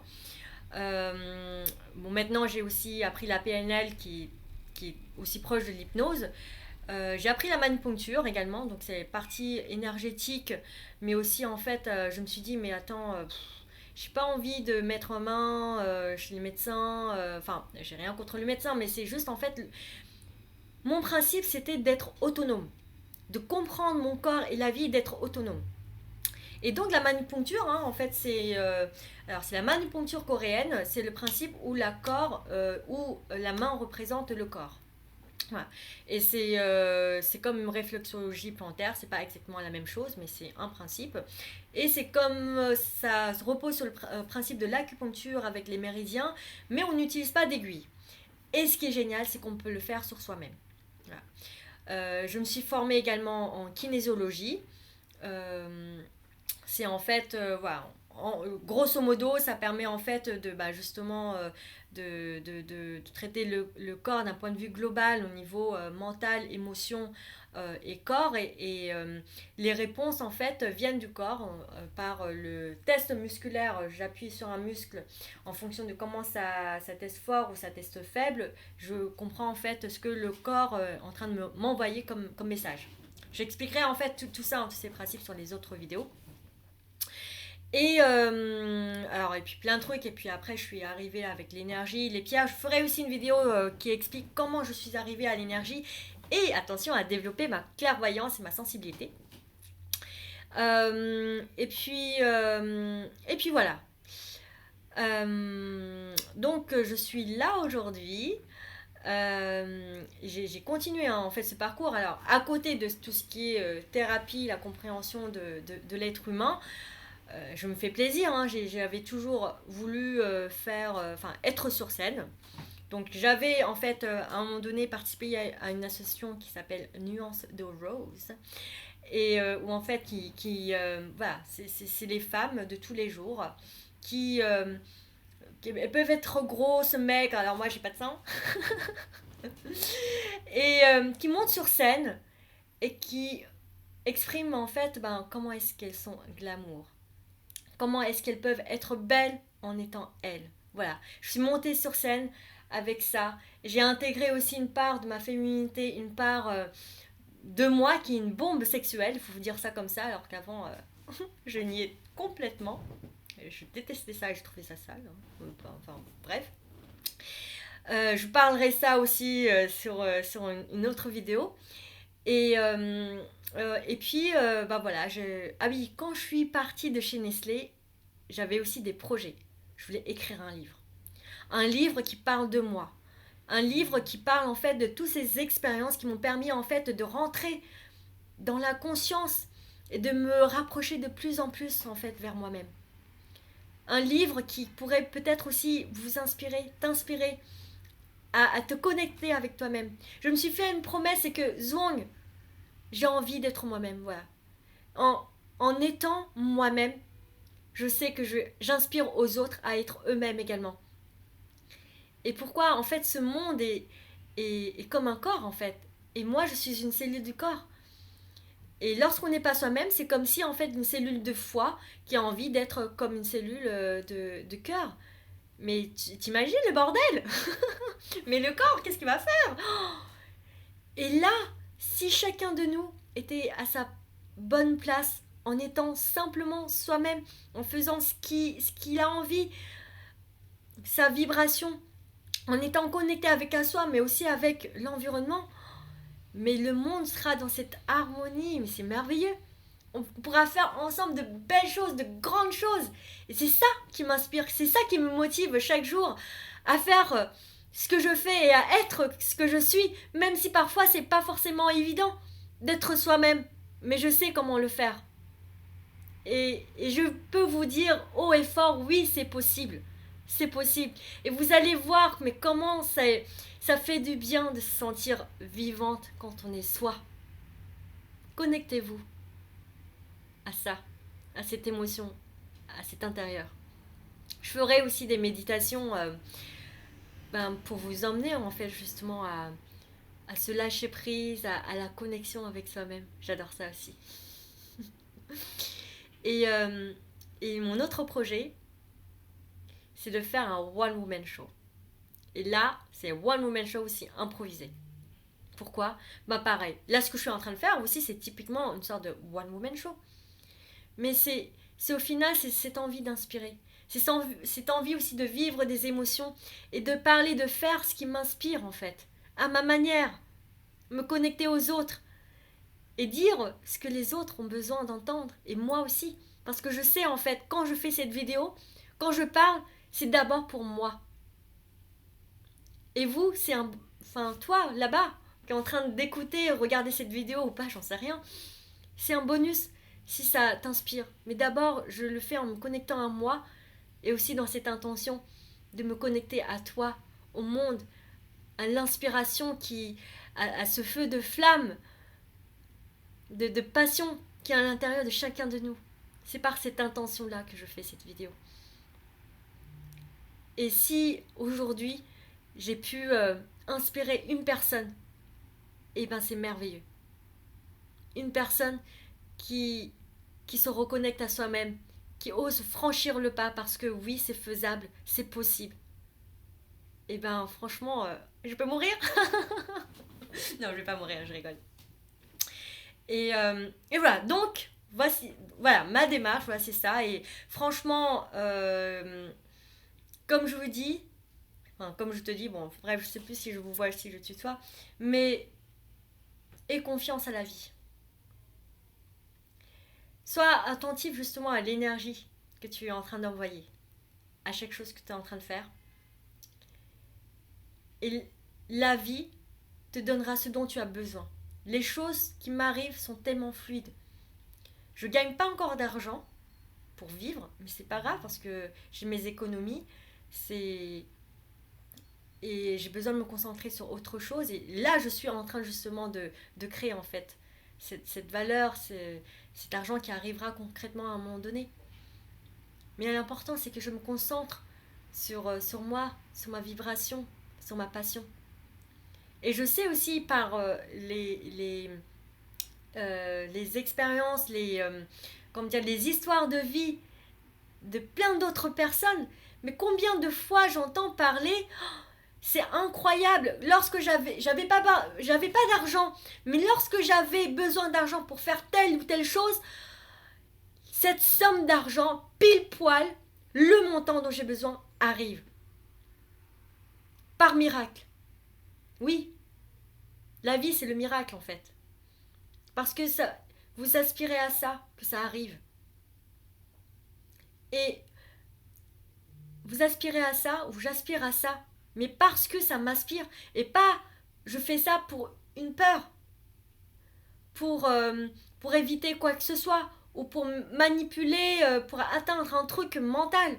Maintenant, j'ai aussi appris la PNL qui est aussi proche de l'hypnose. J'ai appris la manipuncture également, donc c'est partie énergétique, mais aussi en fait, je me suis dit, mais attends, j'ai pas envie de mettre en main chez les médecins. Enfin, j'ai rien contre le médecin, mais c'est juste en fait, mon principe c'était d'être autonome, de comprendre mon corps et la vie, d'être autonome. Et donc la manipuncture, hein, en fait, c'est la manipuncture coréenne, c'est le principe où où la main représente le corps. Voilà. Et c'est comme une réflexologie plantaire, c'est pas exactement la même chose, mais c'est un principe. Et c'est comme ça se repose sur le principe de l'acupuncture avec les méridiens, mais on n'utilise pas d'aiguille. Et ce qui est génial, c'est qu'on peut le faire sur soi-même. Voilà. Je me suis formée également en kinésiologie. C'est en fait, voilà, grosso modo, ça permet en fait justement de traiter le corps d'un point de vue global au niveau mental, émotion et corps. Et les réponses en fait viennent du corps par le test musculaire. J'appuie sur un muscle en fonction de comment ça teste fort ou ça teste faible. Je comprends en fait ce que le corps est en train de m'envoyer comme message. J'expliquerai en fait tout ça, tous ces principes sur les autres vidéos. Et et puis plein de trucs. Et puis après, je suis arrivée avec l'énergie, les pierres. Je ferai aussi une vidéo qui explique comment je suis arrivée à l'énergie. Et attention à développer ma clairvoyance et ma sensibilité. Et puis voilà. Donc je suis là aujourd'hui. J'ai continué en fait ce parcours. Alors à côté de tout ce qui est thérapie, la compréhension de l'être humain, je me fais plaisir, hein. J'avais toujours voulu être sur scène. Donc j'avais en fait à un moment donné participé à une association qui s'appelle Nuance de Rose. Et où en fait, voilà, c'est les femmes de tous les jours qui, elles peuvent être grosses, maigres, alors moi j'ai pas de sein, et qui montent sur scène et qui expriment en fait comment est-ce qu'elles sont glamour. Comment est-ce qu'elles peuvent être belles en étant elles. Voilà, je suis montée sur scène avec ça. J'ai intégré aussi une part de ma féminité, une part de moi qui est une bombe sexuelle, il faut vous dire ça comme ça, alors qu'avant, je niais complètement. Je détestais ça et je trouvais ça sale. Hein. Enfin, bref. Je parlerai ça aussi sur une autre vidéo. Et puis, voilà. Ah oui, quand je suis partie de chez Nestlé, j'avais aussi des projets. Je voulais écrire un livre. Un livre qui parle de moi. Un livre qui parle en fait de toutes ces expériences qui m'ont permis en fait de rentrer dans la conscience et de me rapprocher de plus en plus en fait vers moi-même. Un livre qui pourrait peut-être aussi vous inspirer, t'inspirer à te connecter avec toi-même. Je me suis fait une promesse, c'est que Zhuang, j'ai envie d'être moi-même, voilà. En étant moi-même, je sais que j'inspire aux autres à être eux-mêmes également. Et pourquoi en fait ce monde est comme un corps en fait. Et moi, je suis une cellule du corps. Et lorsqu'on n'est pas soi-même, c'est comme si en fait une cellule de foie qui a envie d'être comme une cellule de cœur. Mais t'imagines le bordel. Mais le corps, qu'est-ce qu'il va faire? Et là, si chacun de nous était à sa bonne place, en étant simplement soi-même, en faisant ce qu'il a envie, sa vibration, en étant connecté avec soi, mais aussi avec l'environnement, mais le monde sera dans cette harmonie, mais c'est merveilleux. On pourra faire ensemble de belles choses, de grandes choses. Et c'est ça qui m'inspire, c'est ça qui me motive chaque jour à faire ce que je fais et à être ce que je suis, même si parfois c'est pas forcément évident d'être soi-même. Mais je sais comment le faire. Et je peux vous dire haut et fort, oui, c'est possible. C'est possible. Et vous allez voir, mais comment ça fait du bien de se sentir vivante quand on est soi. Connectez-vous à ça, à cette émotion, à cet intérieur. Je ferai aussi des méditations pour vous emmener en fait justement à se lâcher prise, à la connexion avec soi-même. J'adore ça aussi. Et mon autre projet, c'est de faire un one-woman show. Et là, c'est un one-woman show aussi improvisé. Pourquoi? Bah pareil, là ce que je suis en train de faire aussi, c'est typiquement une sorte de one-woman show. Mais c'est au final, c'est cette envie d'inspirer. C'est cette envie aussi de vivre des émotions et de parler, de faire ce qui m'inspire en fait. À ma manière. Me connecter aux autres. Et dire ce que les autres ont besoin d'entendre. Et moi aussi. Parce que je sais en fait, quand je fais cette vidéo, quand je parle, c'est d'abord pour moi. Et vous, c'est un... Enfin, toi, là-bas, qui est en train d'écouter, regarder cette vidéo ou pas, j'en sais rien. C'est un bonus si ça t'inspire. Mais d'abord, je le fais en me connectant à moi et aussi dans cette intention de me connecter à toi, au monde, à l'inspiration à ce feu de flamme, de passion qui est à l'intérieur de chacun de nous. C'est par cette intention-là que je fais cette vidéo. Et si aujourd'hui j'ai pu inspirer une personne, eh ben c'est merveilleux. Une personne qui se reconnecte à soi-même, qui ose franchir le pas parce que oui, c'est faisable, c'est possible. Et ben franchement, je peux mourir. Non, je vais pas mourir, je rigole. Et voilà, donc voici, voilà ma démarche, voilà c'est ça. Et franchement, comme je vous dis, enfin, comme je te dis, bon bref, je sais plus si je vous vois, si je tutoie, mais aie confiance à la vie. Sois attentif justement à l'énergie que tu es en train d'envoyer, à chaque chose que tu es en train de faire. Et la vie te donnera ce dont tu as besoin. Les choses qui m'arrivent sont tellement fluides. Je gagne pas encore d'argent pour vivre, mais c'est pas grave parce que j'ai mes économies, et j'ai besoin de me concentrer sur autre chose. Et là, je suis en train justement de créer en fait cette valeur, cet argent qui arrivera concrètement à un moment donné. Mais l'important, c'est que je me concentre sur moi, sur ma vibration, sur ma passion. Et je sais aussi par les expériences, les histoires de vie de plein d'autres personnes, mais combien de fois j'entends parler, c'est incroyable, lorsque j'avais pas d'argent, mais lorsque j'avais besoin d'argent pour faire telle ou telle chose, cette somme d'argent, pile poil, le montant dont j'ai besoin arrive. Par miracle. Oui, la vie c'est le miracle en fait. Parce que ça, vous aspirez à ça, que ça arrive. Et vous aspirez à ça, ou j'aspire à ça, mais parce que ça m'aspire, et pas je fais ça pour une peur, pour éviter quoi que ce soit, ou pour manipuler, pour atteindre un truc mental.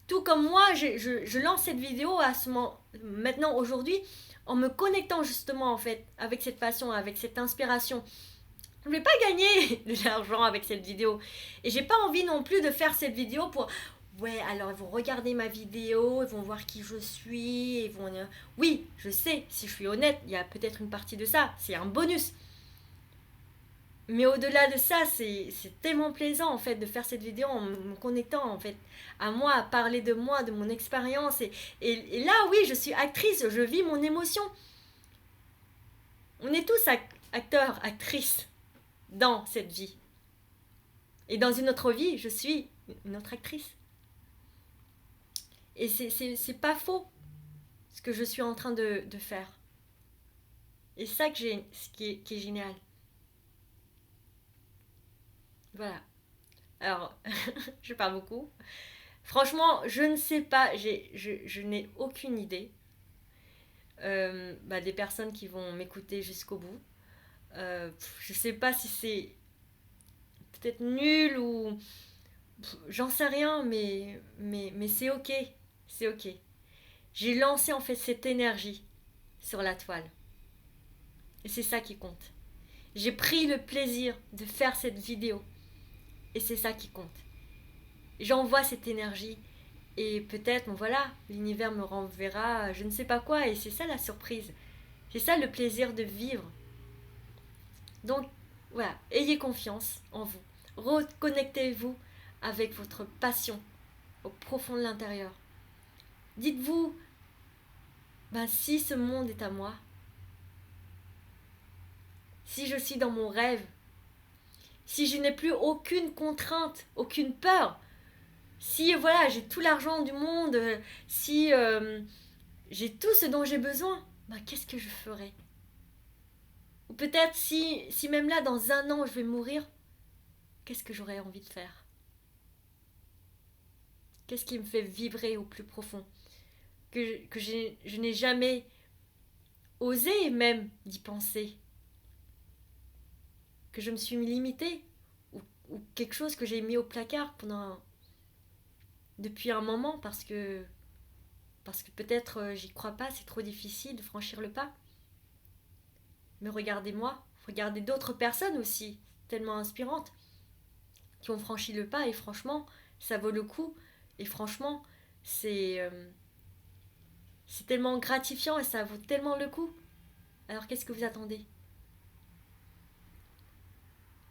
Tout comme moi, je lance cette vidéo maintenant aujourd'hui, en me connectant justement en fait avec cette passion, avec cette inspiration. Je ne vais pas gagner de l'argent avec cette vidéo. Et j'ai pas envie non plus de faire cette vidéo pour ouais, alors ils vont regarder ma vidéo, ils vont voir qui je suis, ils vont... Oui, je sais, si je suis honnête, il y a peut-être une partie de ça, c'est un bonus. Mais au-delà de ça, c'est tellement plaisant en fait de faire cette vidéo en me connectant en fait à moi, à parler de moi, de mon expérience. Et là, oui, je suis actrice, je vis mon émotion. On est tous acteurs, actrices dans cette vie. Et dans une autre vie, je suis une autre actrice. Et c'est pas faux ce que je suis en train de faire. Et ça qui est génial. Voilà. Alors, je parle beaucoup. Franchement, je ne sais pas, je n'ai aucune idée des personnes qui vont m'écouter jusqu'au bout. Je ne sais pas si c'est peut-être nul ou j'en sais rien, mais c'est ok. C'est ok. J'ai lancé en fait cette énergie sur la toile. Et c'est ça qui compte. J'ai pris le plaisir de faire cette vidéo. Et c'est ça qui compte. J'envoie cette énergie. Et peut-être, voilà, l'univers me renverra je ne sais pas quoi. Et c'est ça la surprise. C'est ça le plaisir de vivre. Donc, voilà, ayez confiance en vous. Reconnectez-vous avec votre passion au profond de l'intérieur. Dites-vous, si ce monde est à moi, si je suis dans mon rêve, si je n'ai plus aucune contrainte, aucune peur, si voilà, j'ai tout l'argent du monde, si j'ai tout ce dont j'ai besoin, qu'est-ce que je ferai? Ou peut-être si même là, dans 1 an, je vais mourir, qu'est-ce que j'aurais envie de faire? Qu'est-ce qui me fait vibrer au plus profond? Que je n'ai jamais osé même d'y penser. Que je me suis limitée. Ou quelque chose que j'ai mis au placard depuis un moment parce que peut-être j'y crois pas, c'est trop difficile de franchir le pas. Mais regardez-moi, regardez d'autres personnes aussi, tellement inspirantes, qui ont franchi le pas et franchement, ça vaut le coup. Et franchement, c'est tellement gratifiant et ça vaut tellement le coup. Alors qu'est-ce que vous attendez?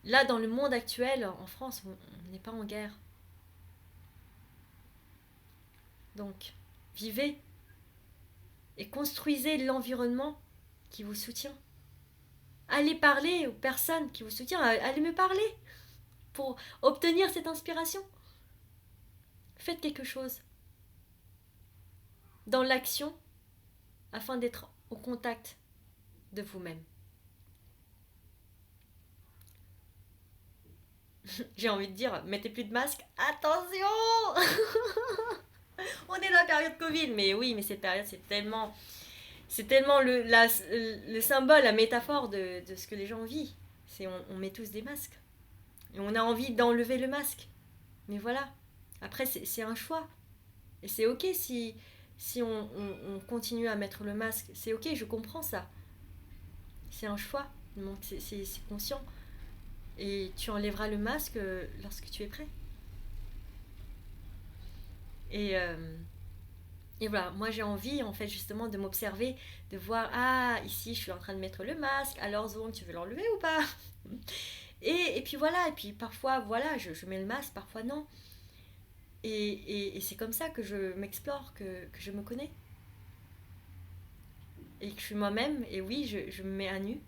Là, dans le monde actuel, en France, on n'est pas en guerre. Donc, vivez et construisez l'environnement qui vous soutient. Allez parler aux personnes qui vous soutiennent, allez me parler pour obtenir cette inspiration. Faites quelque chose dans l'action afin d'être au contact de vous-même. J'ai envie de dire, mettez plus de masque. Attention. On est dans la période Covid, mais oui, mais cette période, c'est tellement le symbole, la métaphore de ce que les gens vivent. On met tous des masques. Et on a envie d'enlever le masque. Mais voilà. Après, c'est un choix. Et c'est ok si on continue à mettre le masque. C'est ok, je comprends ça. C'est un choix. Donc c'est conscient. Et tu enlèveras le masque lorsque tu es prêt. Et voilà, moi j'ai envie en fait justement de m'observer, de voir, ici je suis en train de mettre le masque, alors Zoom, tu veux l'enlever ou pas? Et puis voilà, et puis parfois voilà, je mets le masque, parfois non. Et c'est comme ça que je m'explore, que je me connais. Et que je suis moi-même, et oui, je me mets à nu.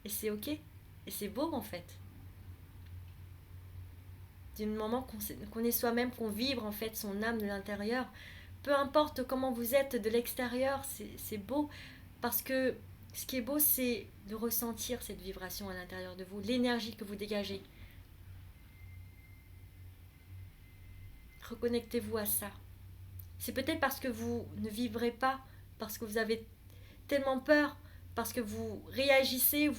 Et c'est ok. Et c'est beau en fait. Du moment qu'on est soi-même, qu'on vibre en fait son âme de l'intérieur, peu importe comment vous êtes de l'extérieur, c'est beau. Parce que ce qui est beau, c'est de ressentir cette vibration à l'intérieur de vous, l'énergie que vous dégagez. Reconnectez-vous à ça. C'est peut-être parce que vous ne vivrez pas, parce que vous avez tellement peur, parce que vous réagissez,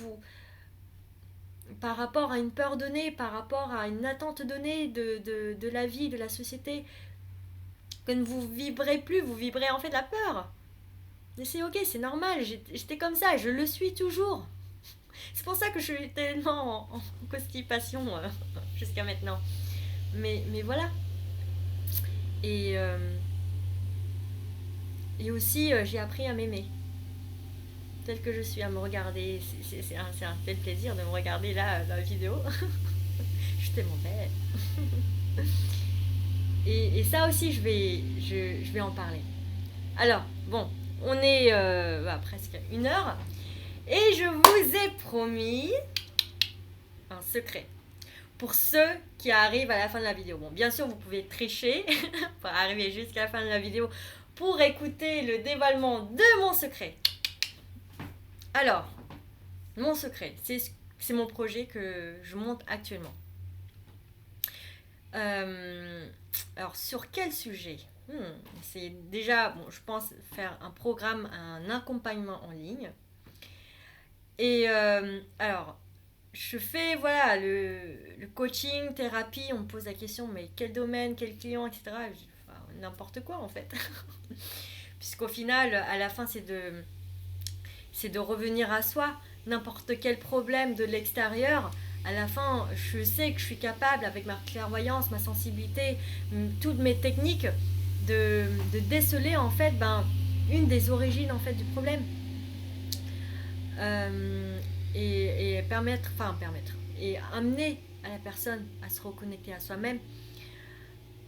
par rapport à une peur donnée, par rapport à une attente donnée de la vie, de la société, que ne vous vibrez plus, vous vibrez en fait de la peur. Mais c'est ok, c'est normal, j'étais comme ça, je le suis toujours. C'est pour ça que je suis tellement en constipation jusqu'à maintenant. Mais voilà. Et, euh, et aussi, j'ai appris à m'aimer. Tel que je suis, à me regarder. C'est un tel plaisir de me regarder là, dans la vidéo. Je suis tellement belle. Et ça aussi, je vais en parler. Alors, bon, on est presque à 1 heure. Et je vous ai promis un secret. Pour ceux qui arrivent à la fin de la vidéo. Bon, bien sûr, vous pouvez tricher pour arriver jusqu'à la fin de la vidéo pour écouter le dévoilement de mon secret. Alors, mon secret, c'est mon projet que je monte actuellement. Alors, sur quel sujet? C'est déjà, bon, je pense faire un programme, un accompagnement en ligne. Et alors, je fais voilà le coaching, thérapie, on me pose la question, mais quel domaine, quel client, etc. Enfin, n'importe quoi en fait. Puisqu'au final, à la fin, c'est de revenir à soi. N'importe quel problème de l'extérieur, à la fin, je sais que je suis capable, avec ma clairvoyance, ma sensibilité, toutes mes techniques, de déceler en fait une des origines en fait du problème. Et permettre, et amener à la personne à se reconnecter à soi-même.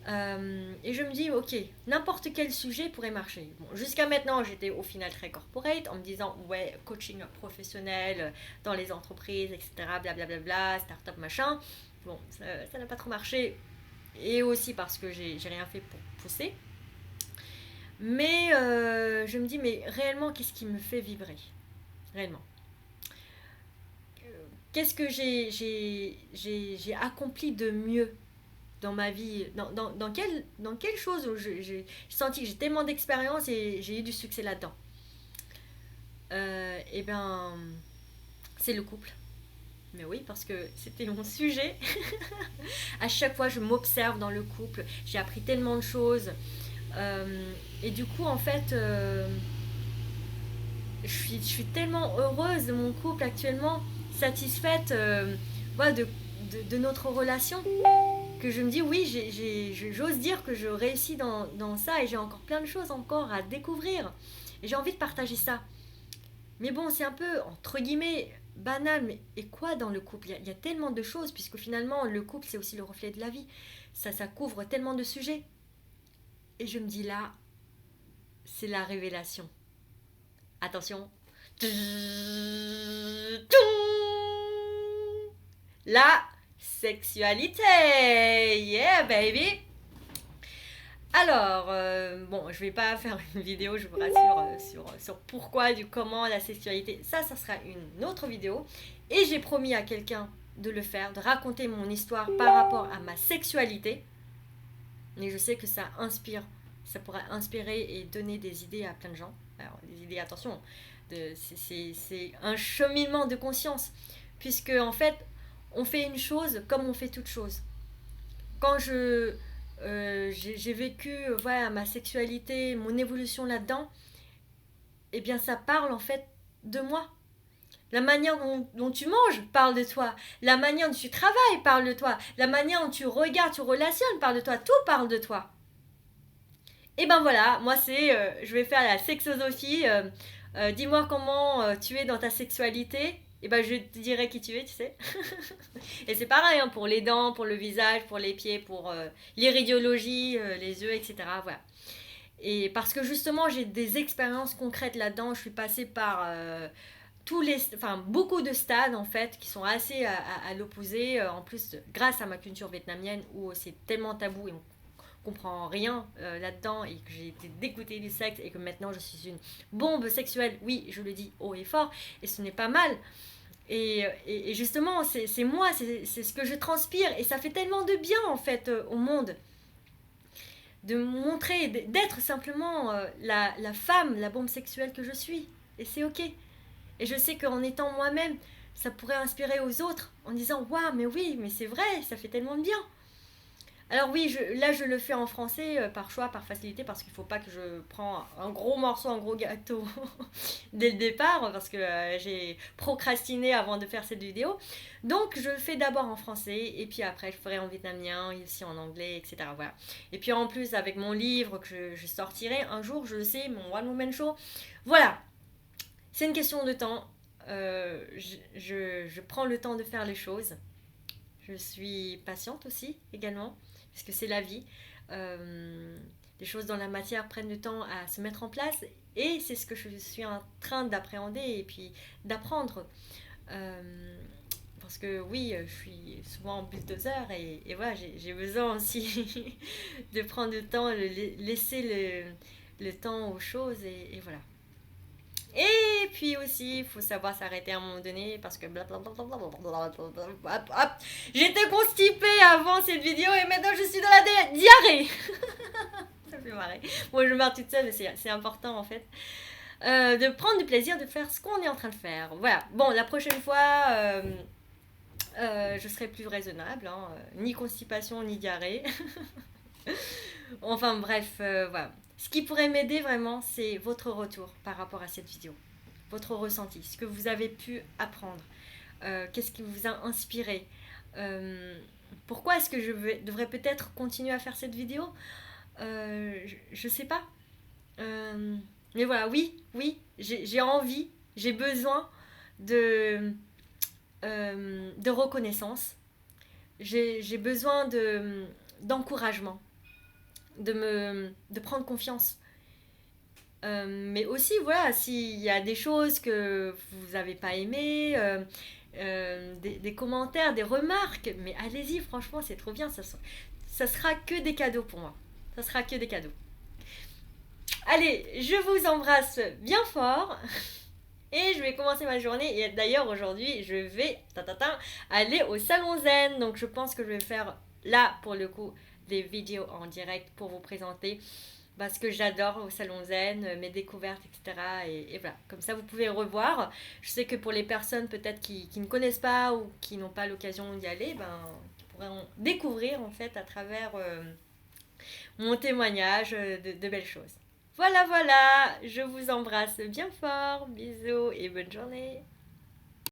Et je me dis, ok, n'importe quel sujet pourrait marcher. Bon, jusqu'à maintenant, j'étais au final très corporate, en me disant, ouais, coaching professionnel dans les entreprises, etc., blablabla, start-up, machin. Bon, ça n'a pas trop marché. Et aussi parce que j'ai rien fait pour pousser. Mais je me dis, mais réellement, qu'est-ce qui me fait vibrer? Réellement. Qu'est-ce que j'ai accompli de mieux dans ma vie, dans quelle chose où j'ai senti que j'ai tellement d'expérience et j'ai eu du succès là-dedans. Et ben, c'est le couple. Mais oui, parce que c'était mon sujet. À chaque fois, je m'observe dans le couple. J'ai appris tellement de choses. Et du coup, en fait, je suis tellement heureuse de mon couple actuellement, satisfaite voilà, de notre relation, que je me dis oui, j'ose dire que je réussis dans ça et j'ai encore plein de choses encore à découvrir. Et j'ai envie de partager ça. Mais bon, c'est un peu, entre guillemets, banal. Mais et quoi dans le couple? Il y a tellement de choses, puisque finalement, le couple, c'est aussi le reflet de la vie. Ça couvre tellement de sujets. Et je me dis là, c'est la révélation. Attention. La sexualité. Yeah, baby. Alors, bon, je vais pas faire une vidéo, je vous rassure, sur pourquoi, du comment, la sexualité. Ça sera une autre vidéo. Et j'ai promis à quelqu'un de le faire, de raconter mon histoire par rapport à ma sexualité. Et je sais que ça inspire, ça pourrait inspirer et donner des idées à plein de gens. Alors, des idées, attention, c'est un cheminement de conscience. Puisque, en fait, on fait une chose comme on fait toute chose. Quand j'ai vécu voilà, ma sexualité, mon évolution là-dedans, eh bien ça parle en fait de moi. La manière dont tu manges parle de toi. La manière dont tu travailles parle de toi. La manière dont tu regardes, tu relationnes parle de toi. Tout parle de toi. Et ben voilà, moi je vais faire la sexosophie. Dis-moi comment tu es dans ta sexualité. Et ben je te dirai qui tu es, tu sais. Et c'est pareil hein, pour les dents, pour le visage, pour les pieds, pour l'iridiologie, les yeux, etc. Voilà. Et parce que justement j'ai des expériences concrètes là-dedans, je suis passée par beaucoup de stades en fait qui sont assez à l'opposé. En plus, grâce à ma culture vietnamienne où c'est tellement tabou et on comprend rien là-dedans et que j'ai été dégoûtée du sexe et que maintenant je suis une bombe sexuelle, oui, je le dis haut et fort, et ce n'est pas mal. Et justement, c'est moi, c'est ce que je transpire et ça fait tellement de bien en fait au monde. De montrer, d'être simplement la femme, la bombe sexuelle que je suis. Et c'est ok. Et je sais qu'en étant moi-même, ça pourrait inspirer aux autres en disant waouh, mais oui, mais c'est vrai, ça fait tellement de bien. Alors oui, là je le fais en français par choix, par facilité, parce qu'il ne faut pas que je prends un gros morceau, un gros gâteau dès le départ, parce que j'ai procrastiné avant de faire cette vidéo. Donc je le fais d'abord en français, et puis après je ferai en vietnamien, aussi en anglais, etc. Voilà. Et puis en plus avec mon livre que je sortirai un jour, je le sais, mon One Woman Show. Voilà, c'est une question de temps. Je prends le temps de faire les choses. Je suis patiente aussi, également, parce que c'est la vie. Euh, les choses dans la matière prennent du temps à se mettre en place, et c'est ce que je suis en train d'appréhender et puis d'apprendre. Euh, parce que oui, je suis souvent en bulldozer, et voilà, j'ai besoin aussi de prendre le temps, laisser le temps aux choses, et voilà. Et puis aussi, il faut savoir s'arrêter à un moment donné parce que blablabla. J'étais constipée avant cette vidéo et maintenant je suis dans la diarrhée. Ça me fait marrer. Moi je me marre toute seule, mais c'est important en fait. De prendre du plaisir de faire ce qu'on est en train de faire. Voilà. Bon, la prochaine fois, je serai plus raisonnable. Hein. Ni constipation, ni diarrhée. Enfin bref, voilà. Ce qui pourrait m'aider vraiment, c'est votre retour par rapport à cette vidéo. Votre ressenti, ce que vous avez pu apprendre. Qu'est-ce qui vous a inspiré. Pourquoi est-ce que devrais peut-être continuer à faire cette vidéo. Je sais pas. Mais voilà, oui, j'ai envie, j'ai besoin de reconnaissance. J'ai besoin d'encouragement, de prendre confiance. Mais aussi, voilà, s'il y a des choses que vous n'avez pas aimées, des commentaires, des remarques, mais allez-y, franchement, c'est trop bien. Ça sera que des cadeaux pour moi. Ça sera que des cadeaux. Allez, je vous embrasse bien fort. Et je vais commencer ma journée. Et d'ailleurs, aujourd'hui, je vais aller au salon Zen. Donc, je pense que je vais faire là, pour le coup, des vidéos en direct pour vous présenter. Parce que j'adore au salon Zen, mes découvertes, etc. Et voilà, comme ça, vous pouvez revoir. Je sais que pour les personnes peut-être qui ne connaissent pas ou qui n'ont pas l'occasion d'y aller, qui pourront découvrir en fait à travers mon témoignage de belles choses. Voilà, je vous embrasse bien fort, bisous et bonne journée.